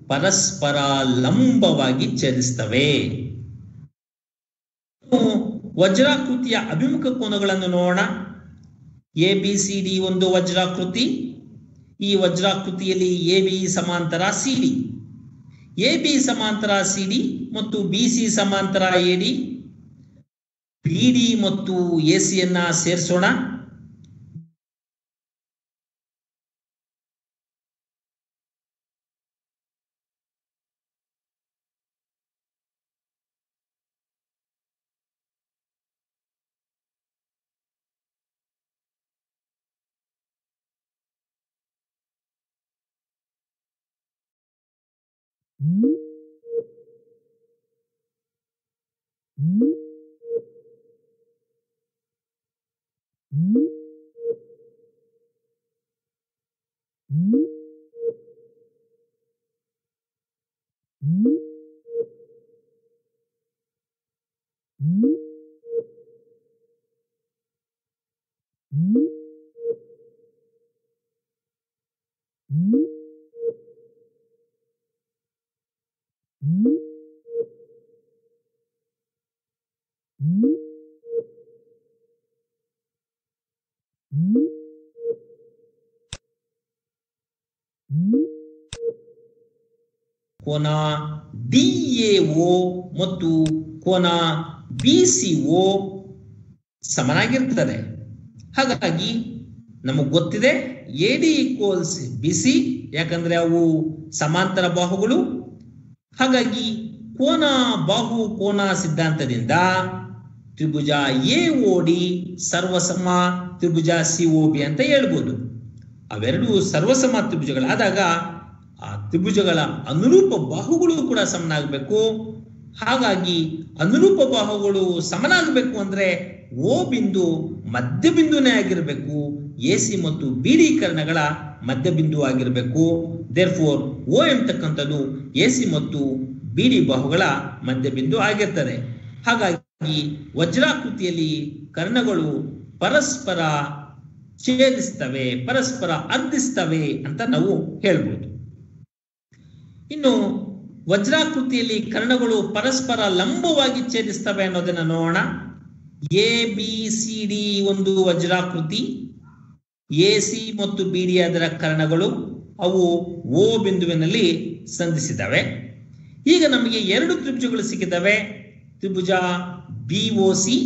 ಪರಸ್ಪರ ಲಂಬವಾಗಿ ಛೇದಿಸ್ತವೆ. ವಜ್ರಾಕೃತಿಯ ಅಭಿಮುಖ ಕೋನಗಳನ್ನು ನೋಡೋಣ. ಎ ಬಿ ಸಿ ಡಿ ಒಂದು ವಜ್ರಾಕೃತಿ. ಈ ವಜ್ರಾಕೃತಿಯಲ್ಲಿ ಎ ಬಿ ಸಮಾಂತರ ಸಿ ಡಿ, ಎ ಬಿ ಸಮಾಂತರ ಸಿ ಡಿ ಮತ್ತು ಬಿ ಸಿ ಸಮಾಂತರ ಎ ಡಿ. ಬಿ ಡಿ ಮತ್ತು ಎ ಸಿಯನ್ನ ಸೇರಿಸೋಣ. ಕೋನ ಡಿಎಒ ಮತ್ತು ಕೋನ ಬಿಸಿಒ ಸಮನಾಗಿರ್ತದೆ. ಹಾಗಾಗಿ ನಮಗೆ ಗೊತ್ತಿದೆ A D equals B C, ಯಾಕಂದ್ರೆ ಅವು ಸಮಾಂತರ ಬಾಹುಗಳು. ಹಾಗಾಗಿ ಕೋನ ಬಾಹು ಕೋನ ಸಿದ್ಧಾಂತದಿಂದ ತ್ರಿಭುಜ ಎ ಒ ಡಿ ಸರ್ವಸಮ ತ್ರಿಭುಜ ಸಿ ಒ ಬಿ ಅಂತ ಹೇಳ್ಬೋದು. ಅವೆರಡು ಸರ್ವಸಮ ತ್ರಿಭುಜಗಳಾದಾಗ ಆ ತ್ರಿಭುಜಗಳ ಅನುರೂಪ ಬಾಹುಗಳು ಕೂಡ ಸಮನಾಗಬೇಕು. ಹಾಗಾಗಿ ಅನುರೂಪ ಬಾಹುಗಳು ಸಮನಾಗಬೇಕು ಅಂದ್ರೆ ಓ ಬಿಂದು ಮಧ್ಯಬಿಂದುನೇ ಆಗಿರಬೇಕು. ಎ ಸಿ ಮತ್ತು ಬಿ ಡಿ ಕರ್ಣಗಳ ಮಧ್ಯಬಿಂದು ಆಗಿರಬೇಕು. ದೇರ್ಫೋರ್ ಓ ಎಂಬತಕ್ಕಂಥದ್ದು ಎ ಸಿ ಮತ್ತು ಬಿ ಡಿ ಬಾಹುಗಳ ಮಧ್ಯಬಿಂದು ಆಗಿರ್ತದೆ. ಹಾಗಾಗಿ ವಜ್ರಾಕೃತಿಯಲ್ಲಿ ಕರ್ಣಗಳು ಪರಸ್ಪರ ಛೇದಿಸ್ತವೆ, ಪರಸ್ಪರ ಅರ್ಧಿಸ್ತವೆ ಅಂತ ನಾವು ಹೇಳ್ಬೋದು. ಇನ್ನು ವಜ್ರಾಕೃತಿಯಲ್ಲಿ ಕರ್ಣಗಳು ಪರಸ್ಪರ ಲಂಬವಾಗಿ ಛೇದಿಸ್ತವೆ ಅನ್ನೋದನ್ನ ನೋಡೋಣ. ಎ ಬಿ ಸಿ ಡಿ ಒಂದು ವಜ್ರಾಕೃತಿ. ಎ ಸಿ ಮತ್ತು ಬಿ ಡಿ ಅದರ ಕರ್ಣಗಳು, ಅವು ಓ ಬಿಂದುವಿನಲ್ಲಿ ಸಂಧಿಸಿದವೆ. ಈಗ ನಮಗೆ ಎರಡು ತ್ರಿಭುಜಗಳು ಸಿಕ್ಕಿದವೆ, ತ್ರಿಭುಜ ಬಿಒಸಿ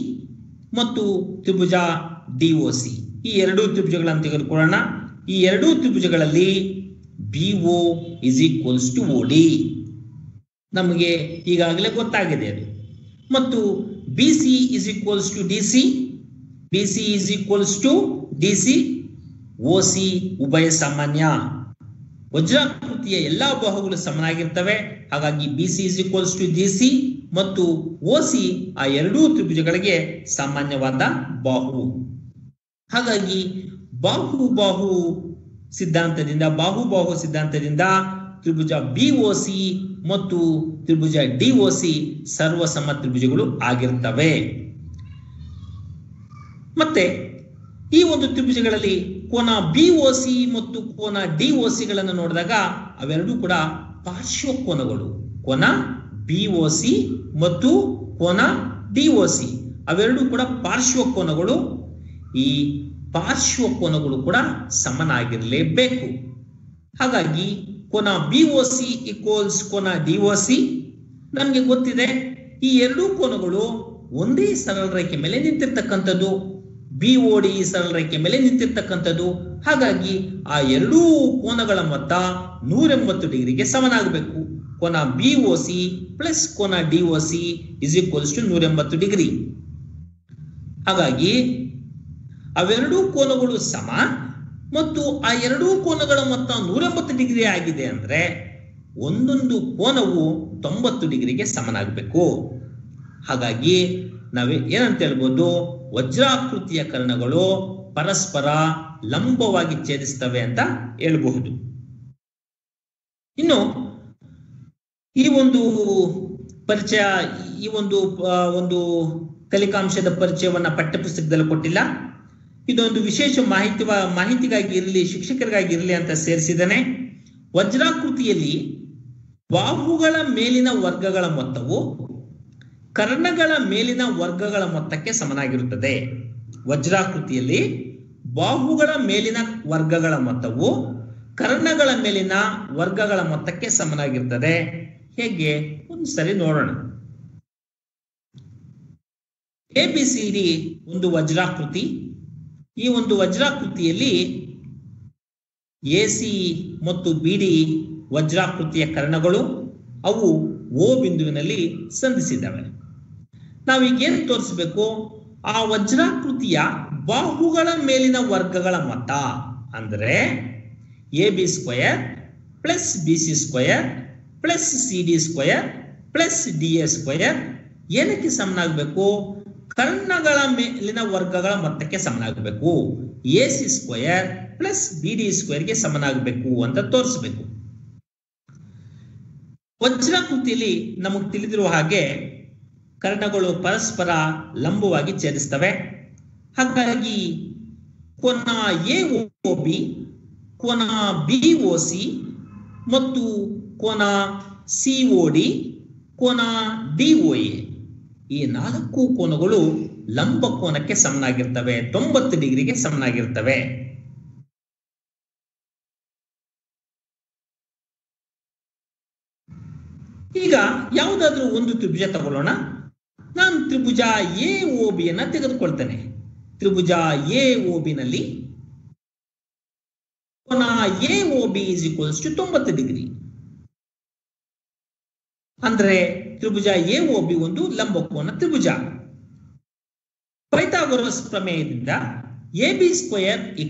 ಮತ್ತು ತ್ರಿಭುಜ ಡಿಒಸಿ. ಈ ಎರಡೂ ತ್ರಿಭುಜಗಳನ್ನು ತೆಗೆದುಕೊಳ್ಳೋಣ. ಈ ಎರಡೂ ತ್ರಿಭುಜಗಳಲ್ಲಿ BO is equals to O D ನಮಗೆ ಈಗಾಗಲೇ ಗೊತ್ತಾಗಿದೆ ಅದು. ಮತ್ತು B C is equals to D C, B C is equals to D C. O C ಉಭಯ ಸಾಮಾನ್ಯ. ವಜ್ರಾಕೃತಿಯ ಎಲ್ಲಾ ಬಾಹುಗಳು ಸಮನಾಗಿರ್ತವೆ. ಹಾಗಾಗಿ BC = DC ಮತ್ತು OC ಆ ಎರಡೂ ತ್ರಿಭುಜಗಳಿಗೆ ಸಾಮಾನ್ಯವಾದ ಬಾಹು. ಹಾಗಾಗಿ ಬಾಹು ಸಿದ್ಧಾಂತದಿಂದ ತ್ರಿಭುಜ BOC ಮತ್ತು ತ್ರಿಭುಜ DOC ಸರ್ವಸಮ ತ್ರಿಭುಜಗಳು ಆಗಿರ್ತವೆ. ಮತ್ತೆ ಈ ಒಂದು ತ್ರಿಭುಜಗಳಲ್ಲಿ ಕೋನ BOC ಮತ್ತು ಕೋನ DOC ಗಳನ್ನು ನೋಡಿದಾಗ ಅವೆರಡೂ ಕೂಡ ಪಾರ್ಶ್ವಕೋನಗಳು. ಕೋನ BOC ಮತ್ತು ಕೋನ DOC ಅವೆರಡೂ ಕೂಡ ಪಾರ್ಶ್ವಕೋನಗಳು. ಈ ಪಾರ್ಶ್ವಕೋನಗಳು ಕೂಡ ಸಮನಾಗಿರಲೇಬೇಕು. ಹಾಗಾಗಿ ಕೋನ BOC = ಕೋನ DOC ನಮಗೆ ಗೊತ್ತಿದೆ. ಈ ಎರಡೂ ಕೋನಗಳು ಒಂದೇ ಸರಳ ರೇಖೆ ಮೇಲೆ ನಿಂತಿರ್ತಕ್ಕಂಥದ್ದು. BOD ಸರಳ ರೇಖೆ ಮೇಲೆ ನಿಂತಿರ್ತಕ್ಕಂಥದ್ದು. ಹಾಗಾಗಿ ಆ ಎರಡೂ ಕೋನಗಳ ಮೊತ್ತ 180 ಡಿಗ್ರಿಗೆ ಸಮನಾಗಬೇಕು. ಕೋನ BOC ಪ್ಲಸ್ ಕೋನ DOC = 180 ಡಿಗ್ರಿ. ಹಾಗಾಗಿ ಅವೆರಡೂ ಕೋನಗಳು ಸಮ ಮತ್ತು ಆ ಎರಡೂ ಕೋನಗಳ ಮೊತ್ತ 180 ಡಿಗ್ರಿ ಆಗಿದೆ ಅಂದ್ರೆ ಒಂದೊಂದು ಕೋನವು 90 ಡಿಗ್ರಿಗೆ ಸಮನಾಗಬೇಕು. ಹಾಗಾಗಿ ನಾವೇ ಏನಂತ ಹೇಳ್ಬೋದು, ವಜ್ರಾಕೃತಿಯ ಕರ್ಣಗಳು ಪರಸ್ಪರ ಲಂಬವಾಗಿ ಛೇದಿಸ್ತವೆ ಅಂತ ಹೇಳಬಹುದು. ಇನ್ನು ಈ ಒಂದು ಪರಿಚಯ, ಈ ಒಂದು ಕಲಿಕಾಂಶದ ಪರಿಚಯವನ್ನ ಪಠ್ಯಪುಸ್ತಕದಲ್ಲಿ ಕೊಟ್ಟಿಲ್ಲ. ಇದೊಂದು ವಿಶೇಷ ಮಾಹಿತಿಗಾಗಿ ಇರಲಿ, ಶಿಕ್ಷಕರಿಗಾಗಿ ಇರಲಿ ಅಂತ ಸೇರಿಸಿದ್ದೇನೆ. ವಜ್ರಾಕೃತಿಯಲ್ಲಿ ಬಾಹುಗಳ ಮೇಲಿನ ವರ್ಗಗಳ ಮೊತ್ತವು ಕರ್ಣಗಳ ಮೇಲಿನ ವರ್ಗಗಳ ಮೊತ್ತಕ್ಕೆ ಸಮನಾಗಿರುತ್ತದೆ. ವಜ್ರಾಕೃತಿಯಲ್ಲಿ ಬಾಹುಗಳ ಮೇಲಿನ ವರ್ಗಗಳ ಮೊತ್ತವು ಕರ್ಣಗಳ ಮೇಲಿನ ವರ್ಗಗಳ ಮೊತ್ತಕ್ಕೆ ಸಮನಾಗಿರುತ್ತದೆ. ಹೇಗೆ ಒಂದು ಸರಿ ನೋಡೋಣ. ABCD ಒಂದು ವಜ್ರಾಕೃತಿ. ಈ ಒಂದು ವಜ್ರಾಕೃತಿಯಲ್ಲಿ AC ಮತ್ತು BD ವಜ್ರಾಕೃತಿಯ ಕರ್ಣಗಳು. ಅವು O ಬಿಂದುವಿನಲ್ಲಿ ಸಂಧಿಸಿದ್ದಾವೆ. ನಾವೀಗ ಏನು ತೋರಿಸಬೇಕು, ಆ ವಜ್ರಾಕೃತಿಯ ಬಾಹುಗಳ ಮೇಲಿನ ವರ್ಗಗಳ ಮೊತ್ತ ಅಂದ್ರೆ AB² plus BC² plus CD² plus DA² ಏನಕ್ಕೆ ಸಮನಾಗಬೇಕು? ಕರ್ಣಗಳ ಮೇಲಿನ ವರ್ಗಗಳ ಮೊತ್ತಕ್ಕೆ ಸಮನಾಗಬೇಕು. AC² ಪ್ಲಸ್ BD² ಗೆ ಸಮನಾಗಬೇಕು ಅಂತ ತೋರಿಸಬೇಕು. ವಜ್ರಾಕೃತಿಯಲ್ಲಿ ನಮಗೆ ತಿಳಿದಿರುವ ಹಾಗೆ ಕರ್ಣಗಳು ಪರಸ್ಪರ ಲಂಬವಾಗಿ ಛೇದಿಸ್ತವೆ. ಹಾಗಾಗಿ ಕೋನ AOB, ಕೋನ BOC ಮತ್ತು ಕೋನ COD, ಕೋನ DOA ಈ 4 ಕೋನಗಳು ಲಂಬ ಕೋನಕ್ಕೆ ಸಮನಾಗಿರ್ತವೆ, 90 ಡಿಗ್ರಿಗೆ ಸಮನಾಗಿರ್ತವೆ. ಈಗ ಯಾವುದಾದ್ರೂ ಒಂದು ತ್ರಿಭುಜ ತಗೊಳ್ಳೋಣ. ನಾನು ತ್ರಿಭುಜ AOB ಅನ್ನ ತೆಗೆದುಕೊಳ್ತೇನೆ. ತ್ರಿಭುಜ AOB ನಲ್ಲಿ ಕೋನ AOB = 90 ಡಿಗ್ರಿ. ಅಂದ್ರೆ ತ್ರಿಭುಜ AOB ಒಂದು ಲಂಬಕೋನ ತ್ರಿಭುಜ. ಪೈಥಾಗೊರಸ್ ಪ್ರಮೇಯದಿಂದ AB² =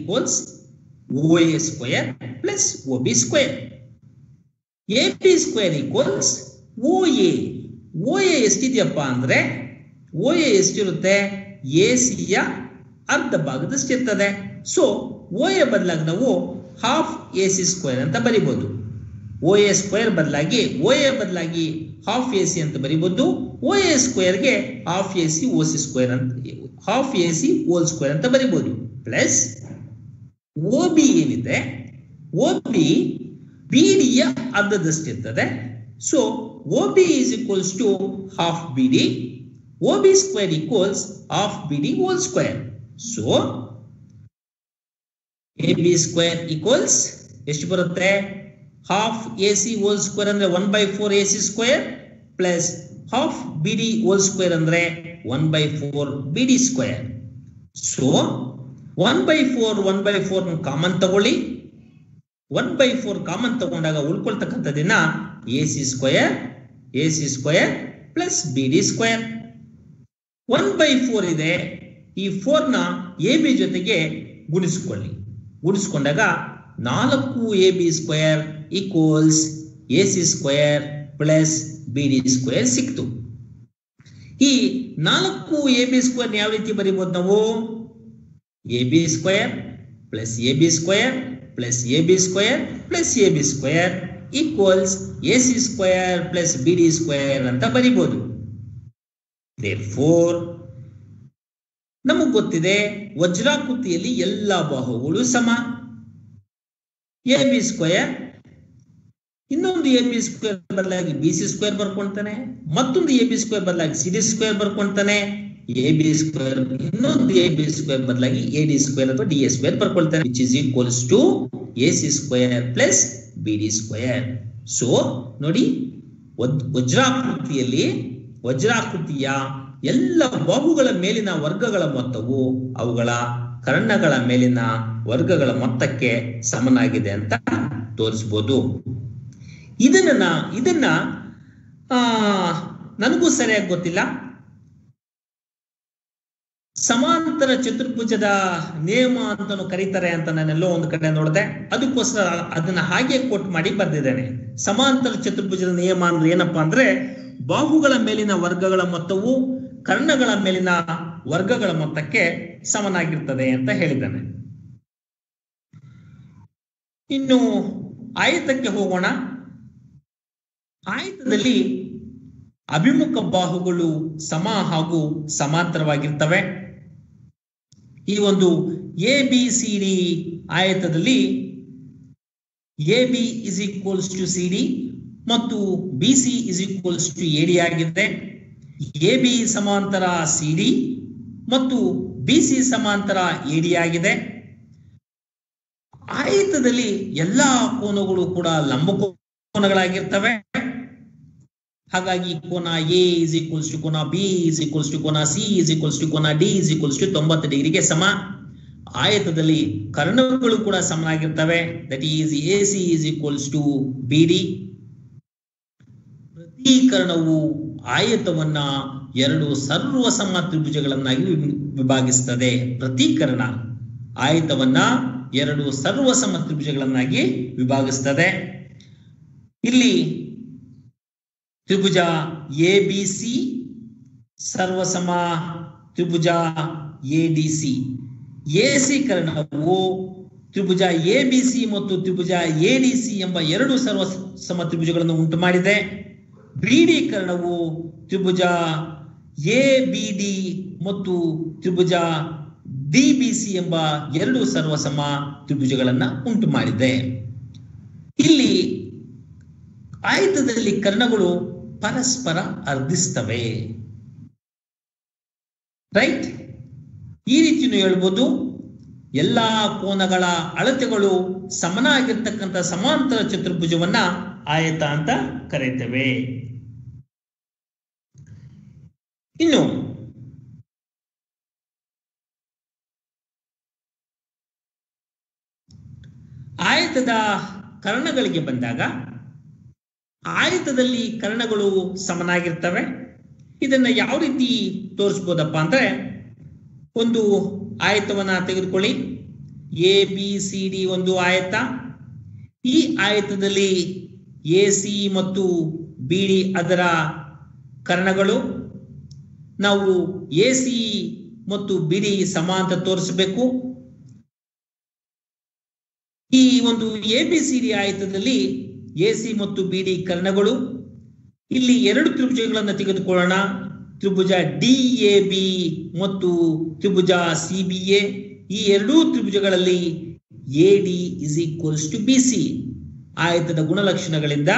OA² plus OB². AB² = OA. OA ಎಷ್ಟಿದೆಯಪ್ಪ ಅಂದ್ರೆ OA ಎಷ್ಟಿರುತ್ತೆ? AC ಅರ್ಧ ಭಾಗದಷ್ಟಿರ್ತದೆ. ಸೊ OA ಬದಲಾಗಿ ನಾವು ಹಾಫ್ AC² ಅಂತ ಬರಿಬಹುದು. OA² ಬದಲಾಗಿ ಹಾಫ್ AC ಅಂತ ಬರಿಬಹುದು. OA² ಗೆ ಹಾಫ್ AC OC² ಅಂತ, ಹಾಫ್ AC ಹೋಲ್² ಅಂತ ಬರಿಬಹುದು. ಪ್ಲಸ್ OB ಏನಿದೆ, OB BD ಯ ಅರ್ಧದಷ್ಟಿರ್ತದೆ. So OB = half BD. OB² = half BD whole². So AB² ಎಷ್ಟು ಬರುತ್ತೆ? half AC whole² ಅಂದ್ರೆ 1/4 AC² plus half BD whole² ಅಂದ್ರೆ 1/4 BD². ಸೊ 1/4 ಕಾಮನ್ ತಗೊಳ್ಳಿ. 1/4 ಕಾಮನ್ ತಗೊಂಡಾಗ ಉಳ್ಕೊಳ್ತಕ್ಕಂಥದ್ದನ್ನ AC² ಪ್ಲಸ್ BD². 1/4 ಇದೆ. ಈ 4ನ AB ಜೊತೆಗೆ ಗುಣಿಸಿಕೊಳ್ಳಿ. ಗುಣಿಸ್ಕೊಂಡಾಗ 4ab² equals ac² plus bd square ಸಿಕ್ತು. ಈ 4ab² ಯಾವ ರೀತಿ ಬರೀಬಹುದು ನಾವು? ab² plus ab² plus ab² plus ab² equals ac² plus bd² ಅಂತ ಬರೀಬಹುದು. Therefore ನಮಗೆ ಗೊತ್ತಿದೆ ವಜ್ರಾಕೃತಿಯಲ್ಲಿ ಎಲ್ಲ ಬಾಹುಗಳು ಸಮ. ab² ಇನ್ನೊಂದು ab² ಬದಲಾಗಿ bc² ಬರ್ಕೊಳ್ತಾನೆ, ಮತ್ತೊಂದು ab² ಬದಲಾಗಿ cd² ಬರ್ಕೊಳ್ತಾನೆ, ab² ಇನ್ನೊಂದು ab² ಬದಲಾಗಿ ad² ಅಥವಾ da² ಬರ್ಕೊಳ್ತಾನೆ, which is equals to ac² plus bd². So ನೋಡಿ, ವಜ್ರಾಕೃತಿಯ ಎಲ್ಲ ಬಾಹುಗಳ ಮೇಲಿನ ವರ್ಗಗಳ ಮೊತ್ತವು ಅವುಗಳ ಕರ್ಣಗಳ ಮೇಲಿನ ವರ್ಗಗಳ ಮೊತ್ತಕ್ಕೆ ಸಮನಾಗಿದೆ ಅಂತ ತೋರಿಸಬಹುದು. ಇದನ್ನ ನನಗೂ ಸರಿಯಾಗಿ ಗೊತ್ತಿಲ್ಲ. ಸಮಾಂತರ ಚತುರ್ಭುಜದ ನಿಯಮ ಅಂತಾನು ಕರೀತಾರೆ ಅಂತ ನಾನೆಲ್ಲೋ ಒಂದು ಕಡೆ ನೋಡಿದೆ. ಅದಕ್ಕೋಸ್ಕರ ಅದನ್ನ ಹಾಗೆ ಕೋಟ್ ಮಾಡಿ ಬರ್ದಿದ್ದೇನೆ. ಸಮಾಂತರ ಚತುರ್ಭುಜದ ನಿಯಮ ಅಂದ್ರೆ ಏನಪ್ಪಾ ಅಂದ್ರೆ, ಬಾಹುಗಳ ಮೇಲಿನ ವರ್ಗಗಳ ಮೊತ್ತವು ಕರ್ಣಗಳ ಮೇಲಿನ ವರ್ಗಗಳ ಮೊತ್ತಕ್ಕೆ ಸಮನಾಗಿರ್ತದೆ ಅಂತ ಹೇಳಿದ್ದಾನೆ. ಇನ್ನು ಆಯತಕ್ಕೆ ಹೋಗೋಣ. ಆಯತದಲ್ಲಿ ಅಭಿಮುಖ ಬಾಹುಗಳು ಸಮ ಹಾಗೂ ಸಮಾಂತರವಾಗಿರ್ತವೆ. ಈ ಒಂದು ABCD ಆಯತದಲ್ಲಿ AB is equals to CD ಮತ್ತು BC is equals to AD ಆಗಿದೆ. AB ಸಮಾಂತರ CD ಮತ್ತು BC ಸಮಾಂತರ AD ಆಗಿದೆ. ಆಯತದಲ್ಲಿ ಎಲ್ಲಾ ಕೋನಗಳು ಕೂಡ ಲಂಬ ಕೋನಗಳಾಗಿರ್ತವೆ. ಹಾಗಾಗಿ ಕೋನ A is equals to ಕೋನ B is equals to ಕೋನ C is equals to ಕೋನ D is equals to 90 ಡಿಗ್ರಿಗೆ ಸಮ. ಆಯತದಲ್ಲಿ ಕರ್ಣಗಳು ಕೂಡ ಸಮನಾಗಿರ್ತವೆ. That is AC is equals to BD. ಪ್ರತಿ ಕರ್ಣವು ಆಯತವನ್ನ ಎರಡು ಸರ್ವಸಮ ತ್ರಿಭುಜಗಳನ್ನಾಗಿ ವಿಭಾಗಿಸುತ್ತದೆ. ಪ್ರತಿ ಕರ್ಣ ಆಯತವನ್ನ ಎರಡು ಸರ್ವಸಮ ತ್ರಿಭುಜಗಳನ್ನಾಗಿ ವಿಭಾಗಿಸುತ್ತದೆ. ಇಲ್ಲಿ ತ್ರಿಭುಜ ABC ಸರ್ವಸಮ ತ್ರಿಭುಜ ADC. AC ಕರ್ಣವು ತ್ರಿಭುಜ ABC ಮತ್ತು ತ್ರಿಭುಜ ADC ಎಂಬ ಎರಡು ಸರ್ವಸಮ ತ್ರಿಭುಜಗಳನ್ನು ಉಂಟು ಮಾಡಿದೆ. BD ಕರ್ಣವು ತ್ರಿಭುಜ ABD ಮತ್ತು ತ್ರಿಭುಜ DBC ಎಂಬ ಎರಡು ಸರ್ವಸಮ ತ್ರಿಭುಜಗಳನ್ನ ಉಂಟು ಮಾಡಿದೆ. ಇಲ್ಲಿ ಆಯತದಲ್ಲಿ ಕರ್ಣಗಳು ಪರಸ್ಪರ ಅರ್ಧಿಸ್ತವೆ. ರೈಟ್? ಈ ರೀತಿಯೂ ಹೇಳ್ಬೋದು. ಎಲ್ಲಾ ಕೋನಗಳ ಅಳತೆಗಳು ಸಮನಾಗಿರ್ತಕ್ಕಂಥ ಸಮಾಂತರ ಚತುರ್ಭುಜವನ್ನ ಆಯತ ಅಂತ ಕರೀತೇವೆ. ಇನ್ನು ಆಯತದ ಕರ್ಣಗಳಿಗೆ ಬಂದಾಗ, ಆಯತದಲ್ಲಿ ಕರ್ಣಗಳು ಸಮನಾಗಿರ್ತವೆ. ಇದನ್ನ ಯಾವ ರೀತಿ ತೋರಿಸಬಹುದಪ್ಪ ಅಂದ್ರೆ, ಒಂದು ಆಯತವನ್ನ ತೆಗೆದುಕೊಳ್ಳಿ. ABCD ಒಂದು ಆಯತ. ಈ ಆಯತದಲ್ಲಿ AC ಮತ್ತು BD ಅದರ ಕರ್ಣಗಳು. ನಾವು AC ಮತ್ತು BD ಸಮ ಅಂತ ತೋರಿಸಬೇಕು. ಈ ಒಂದು ABCD ಆಯತದಲ್ಲಿ AC ಮತ್ತು BD ಕರ್ಣಗಳು. ಇಲ್ಲಿ ಎರಡು ತ್ರಿಭುಜಗಳನ್ನು ತೆಗೆದುಕೊಳ್ಳೋಣ. ತ್ರಿಭುಜ DAB ಮತ್ತು ತ್ರಿಭುಜ CBA. ಈ ಎರಡೂ ತ್ರಿಭುಜಗಳಲ್ಲಿ AD is equals to BC. ಆಯತದ ಗುಣಲಕ್ಷಣಗಳಿಂದ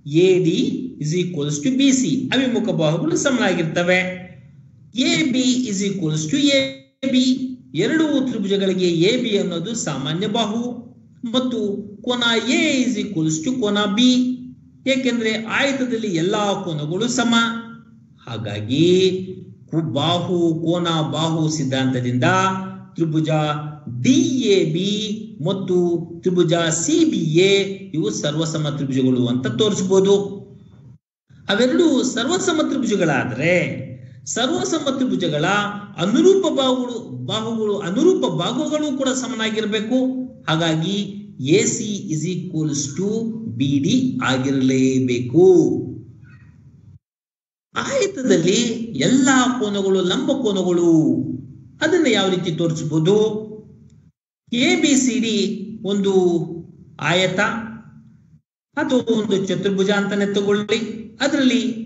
AD is equals to BC. ಅಭಿಮುಖ ಬಾಹುಗಳು ಸಮನಾಗಿರ್ತವೆ. AB is equals to AB. ಎರಡೂ ತ್ರಿಭುಜಗಳಿಗೆ AB ಅನ್ನೋದು ಸಾಮಾನ್ಯ ಬಾಹು ಮತ್ತು ಕೋನ A is equals to ಕೋನ B. ಏಕೆಂದ್ರೆ ಆಯತದಲ್ಲಿ ಎಲ್ಲಾ ಕೋನಗಳು ಸಮ. ಹಾಗಾಗಿ ಕೋನ ಬಾಹು ಸಿದ್ಧಾಂತದಿಂದ ತ್ರಿಭುಜ DAB ಮತ್ತು ತ್ರಿಭುಜ CBA ಇವು ಸರ್ವಸಮ ತ್ರಿಭುಜಗಳು ಅಂತ ತೋರಿಸಬಹುದು. ಅವೆರಡು ಸರ್ವಸಮ ತ್ರಿಭುಜಗಳಾದ್ರೆ ಸರ್ವಸಮ ತ್ರಿಭುಜಗಳ ಅನುರೂಪ ಬಾಹುಗಳು ಕೂಡ ಸಮನಾಗಿರಬೇಕು. ಹಾಗಾಗಿ AC is equals to BD ಆಗಿರಲೇಬೇಕು. ಆಯತದಲ್ಲಿ ಎಲ್ಲಾ ಕೋನಗಳು ಲಂಬ ಕೋನಗಳು. ಅದನ್ನ ಯಾವ ರೀತಿ ತೋರಿಸಬಹುದು? ABCD ಒಂದು ಆಯತ ಅಥವಾ ಒಂದು ಚತುರ್ಭುಜ ಅಂತಾನೆ ತಗೊಳ್ಳಿ. ಅದರಲ್ಲಿ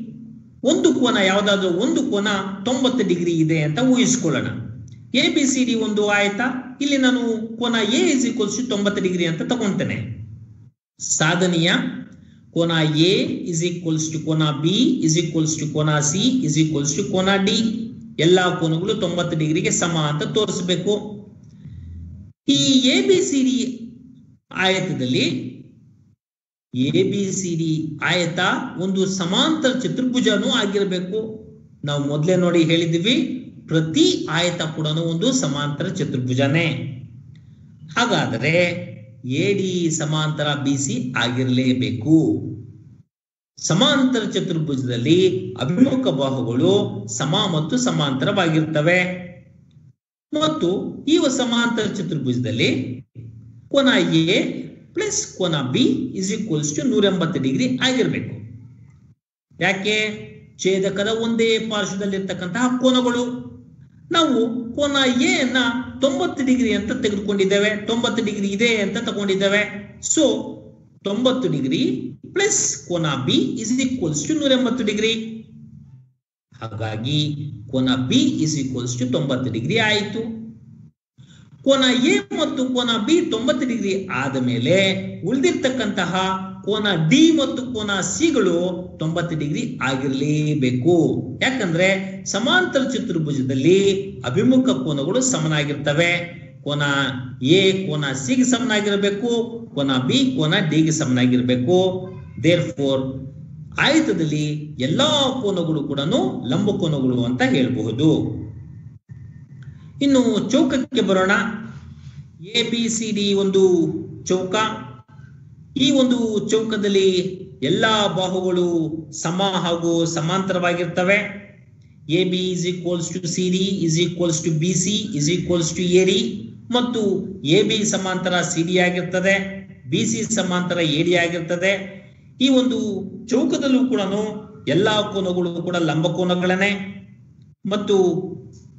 ಒಂದು ಕೋನ, ಯಾವುದಾದ್ರೂ ಒಂದು ಕೋನ 90 ಡಿಗ್ರಿ ಇದೆ ಅಂತ ಊಹಿಸ್ಕೊಳ್ಳೋಣ. ABCD ಒಂದು ಆಯತ. ಇಲ್ಲಿ ನಾನು ಕೋನ A is equals to 90 degree ಅಂತ ತಗೊಂತೇನೆ. ಸಾಧನೀಯ ಕೋನ A is equals to ಕೋನ B is equals to ಕೋನ C is equals to ಕೋನ D. ಎಲ್ಲಾ ಕೋನಗಳು 90 ಡಿಗ್ರಿಗೆ ಸಮ ಅಂತ ತೋರಿಸಬೇಕು. ಈ ABCD ಆಯತದಲ್ಲಿ ABCD ಆಯತ ಒಂದು ಸಮಾಂತರ ಚತುರ್ಭುಜನೂ ಆಗಿರಬೇಕು. ನಾವು ಮೊದಲೇ ನೋಡಿ ಹೇಳಿದ್ವಿ, ಪ್ರತಿ ಆಯತ ಕೂಡ ಒಂದು ಸಮಾಂತರ ಚತುರ್ಭುಜನೇ. ಹಾಗಾದರೆ AD ಸಮಾಂತರ BC ಆಗಿರಲೇಬೇಕು. ಸಮಾಂತರ ಚತುರ್ಭುಜದಲ್ಲಿ ಅಭಿಮುಖ ಬಾಹುಗಳು ಸಮ ಮತ್ತು ಸಮಾಂತರವಾಗಿರ್ತವೆ. ಮತ್ತು ಈ ಸಮಾಂತರ ಚತುರ್ಭುಜದಲ್ಲಿ ಕೋನ A ಪ್ಲಸ್ ಕೋನ B is equals to 180 degree ಆಗಿರಬೇಕು. ಯಾಕೆ? ಛೇದಕದ ಒಂದೇ ಪಾರ್ಶ್ವದಲ್ಲಿರ್ತಕ್ಕಂತಹ ಕೋನಗಳು. ನಾವು ಕೋನ A ಅನ್ನ 90 ಡಿಗ್ರಿ ಅಂತ ತೆಗೆದುಕೊಂಡಿದ್ದೇವೆ, 90 ಡಿಗ್ರಿ ಇದೆ ಅಂತ ತಗೊಂಡಿದ್ದೇವೆ. ಸೊ 90 ಡಿಗ್ರಿ ಪ್ಲಸ್ ಕೋನ B is equals to 180 degree. ಹಾಗಾಗಿ ಕೋನ B is equals to 90 degree ಆಯಿತು. ಕೋನ A ಮತ್ತು ಕೋನ B 90 ಡಿಗ್ರಿ ಆದ ಮೇಲೆ ಉಳಿದಿರ್ತಕ್ಕಂತಹ ಕೋನ D ಮತ್ತು ಕೋನ C ಗಳು 90 ಡಿಗ್ರಿ ಆಗಿರಲೇಬೇಕು. ಯಾಕಂದ್ರೆ ಸಮಾಂತರ ಚತುರ್ಭುಜದಲ್ಲಿ ಅಭಿಮುಖ ಕೋನಗಳು ಸಮನಾಗಿರ್ತವೆ. ಕೋನ A ಕೋನ C ಗೆ ಸಮನಾಗಿರಬೇಕು, ಕೋನ B ಕೋನ D ಗೆ ಸಮನಾಗಿರಬೇಕು. ದೇರ್ಫೋರ್ ಆಯತದಲ್ಲಿ ಎಲ್ಲಾ ಕೋನಗಳು ಕೂಡ ಲಂಬ ಕೋನಗಳು ಅಂತ ಹೇಳಬಹುದು. ಇನ್ನು ಚೌಕಕ್ಕೆ ಬರೋಣ. ABCD ಒಂದು ಚೌಕ. ಈ ಒಂದು ಚೌಕದಲ್ಲಿ ಎಲ್ಲಾ ಬಾಹುಗಳು ಸಮ ಹಾಗೂ ಸಮಾಂತರವಾಗಿರ್ತವೆ. AB is equals to CD is equals to BC is equals to AD. ಮತ್ತು AB ಸಮಾಂತರ CD ಆಗಿರ್ತದೆ, BC ಸಮಾಂತರ AD ಆಗಿರ್ತದೆ. ಈ ಒಂದು ಚೌಕದಲ್ಲೂ ಕೂಡ ಎಲ್ಲಾ ಕೋನಗಳು ಕೂಡ ಲಂಬ ಕೋನಗಳೇ. ಮತ್ತು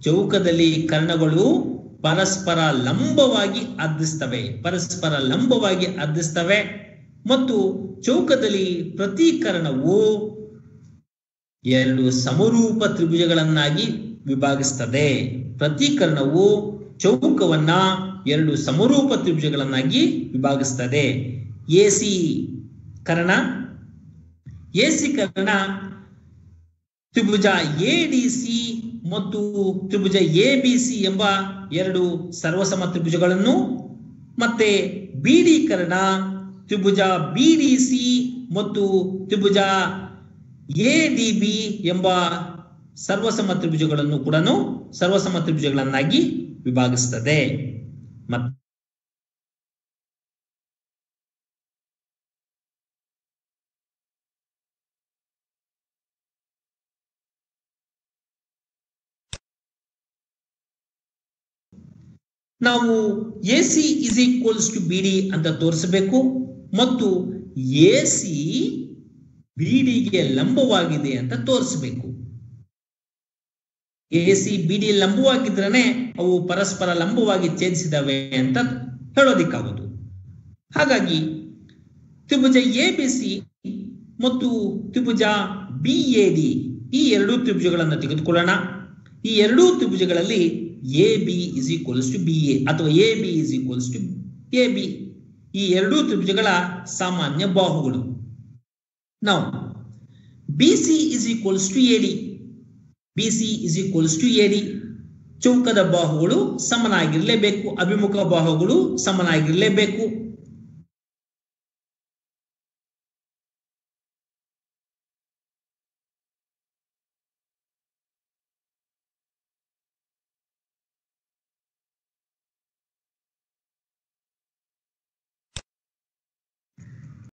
ಚೌಕದಲ್ಲಿ ಕರ್ಣಗಳು ಪರಸ್ಪರ ಲಂಬವಾಗಿ ಅರ್ಧಿಸ್ತವೆ. ಮತ್ತು ಚೌಕದಲ್ಲಿ ಪ್ರತಿ ಕರ್ಣವು ಎರಡು ಸಮರೂಪ ತ್ರಿಭುಜಗಳನ್ನಾಗಿ ವಿಭಾಗಿಸುತ್ತದೆ. ಪ್ರತಿ ಕರ್ಣವು ಚೌಕವನ್ನ ಎರಡು ಸಮರೂಪ ತ್ರಿಭುಜಗಳನ್ನಾಗಿ ವಿಭಾಗಿಸುತ್ತದೆ. AC ಕರ್ಣ ತ್ರಿಭುಜ ADC ಮತ್ತು ತ್ರಿಭುಜ ABC ಎಂಬ ಎರಡು ಸರ್ವಸಮ ತ್ರಿಭುಜಗಳನ್ನು, ಮತ್ತೆ BD ಕರ್ಣ ತ್ರಿಭುಜ BDC ಮತ್ತು ತ್ರಿಭುಜ ADB ಎಂಬ ಸರ್ವಸಮ ತ್ರಿಭುಜಗಳನ್ನು ಕೂಡ ಸರ್ವಸಮ ತ್ರಿಭುಜಗಳನ್ನಾಗಿ ವಿಭಾಗಿಸುತ್ತದೆ. ನಾವು AC is equals to BD ಅಂತ ತೋರಿಸಬೇಕು. ಮತ್ತು AC BD ಗೆ ಲಂಬವಾಗಿದೆ ಅಂತ ತೋರಿಸಬೇಕು. AC BD ಲಂಬವಾಗಿದ್ರನೆ ಅವು ಪರಸ್ಪರ ಲಂಬವಾಗಿ ಛೇದಿಸಿದವೆ ಅಂತ ಹೇಳೋದಿಕ್ಕಾಗೋದು. ಹಾಗಾಗಿ ತ್ರಿಭುಜ ABC ಮತ್ತು ತ್ರಿಭುಜ BAD ಈ ಎರಡೂ ತ್ರಿಭುಜಗಳನ್ನು ತೆಗೆದುಕೊಳ್ಳೋಣ. ಈ ಎರಡೂ ತ್ರಿಭುಜಗಳಲ್ಲಿ AB is equals to BA ಅಥವಾ AB is equals to AB ಈ ಎರಡೂ ತ್ರಿಭುಜಗಳ ಸಾಮಾನ್ಯ ಬಾಹುಗಳು. ನಾವು BC is equals to AD. BC is equals to AD. ಚೌಕದ ಬಾಹುಗಳು ಸಮನಾಗಿರಲೇಬೇಕು, ಅಭಿಮುಖ ಬಾಹುಗಳು ಸಮನಾಗಿರಲೇಬೇಕು.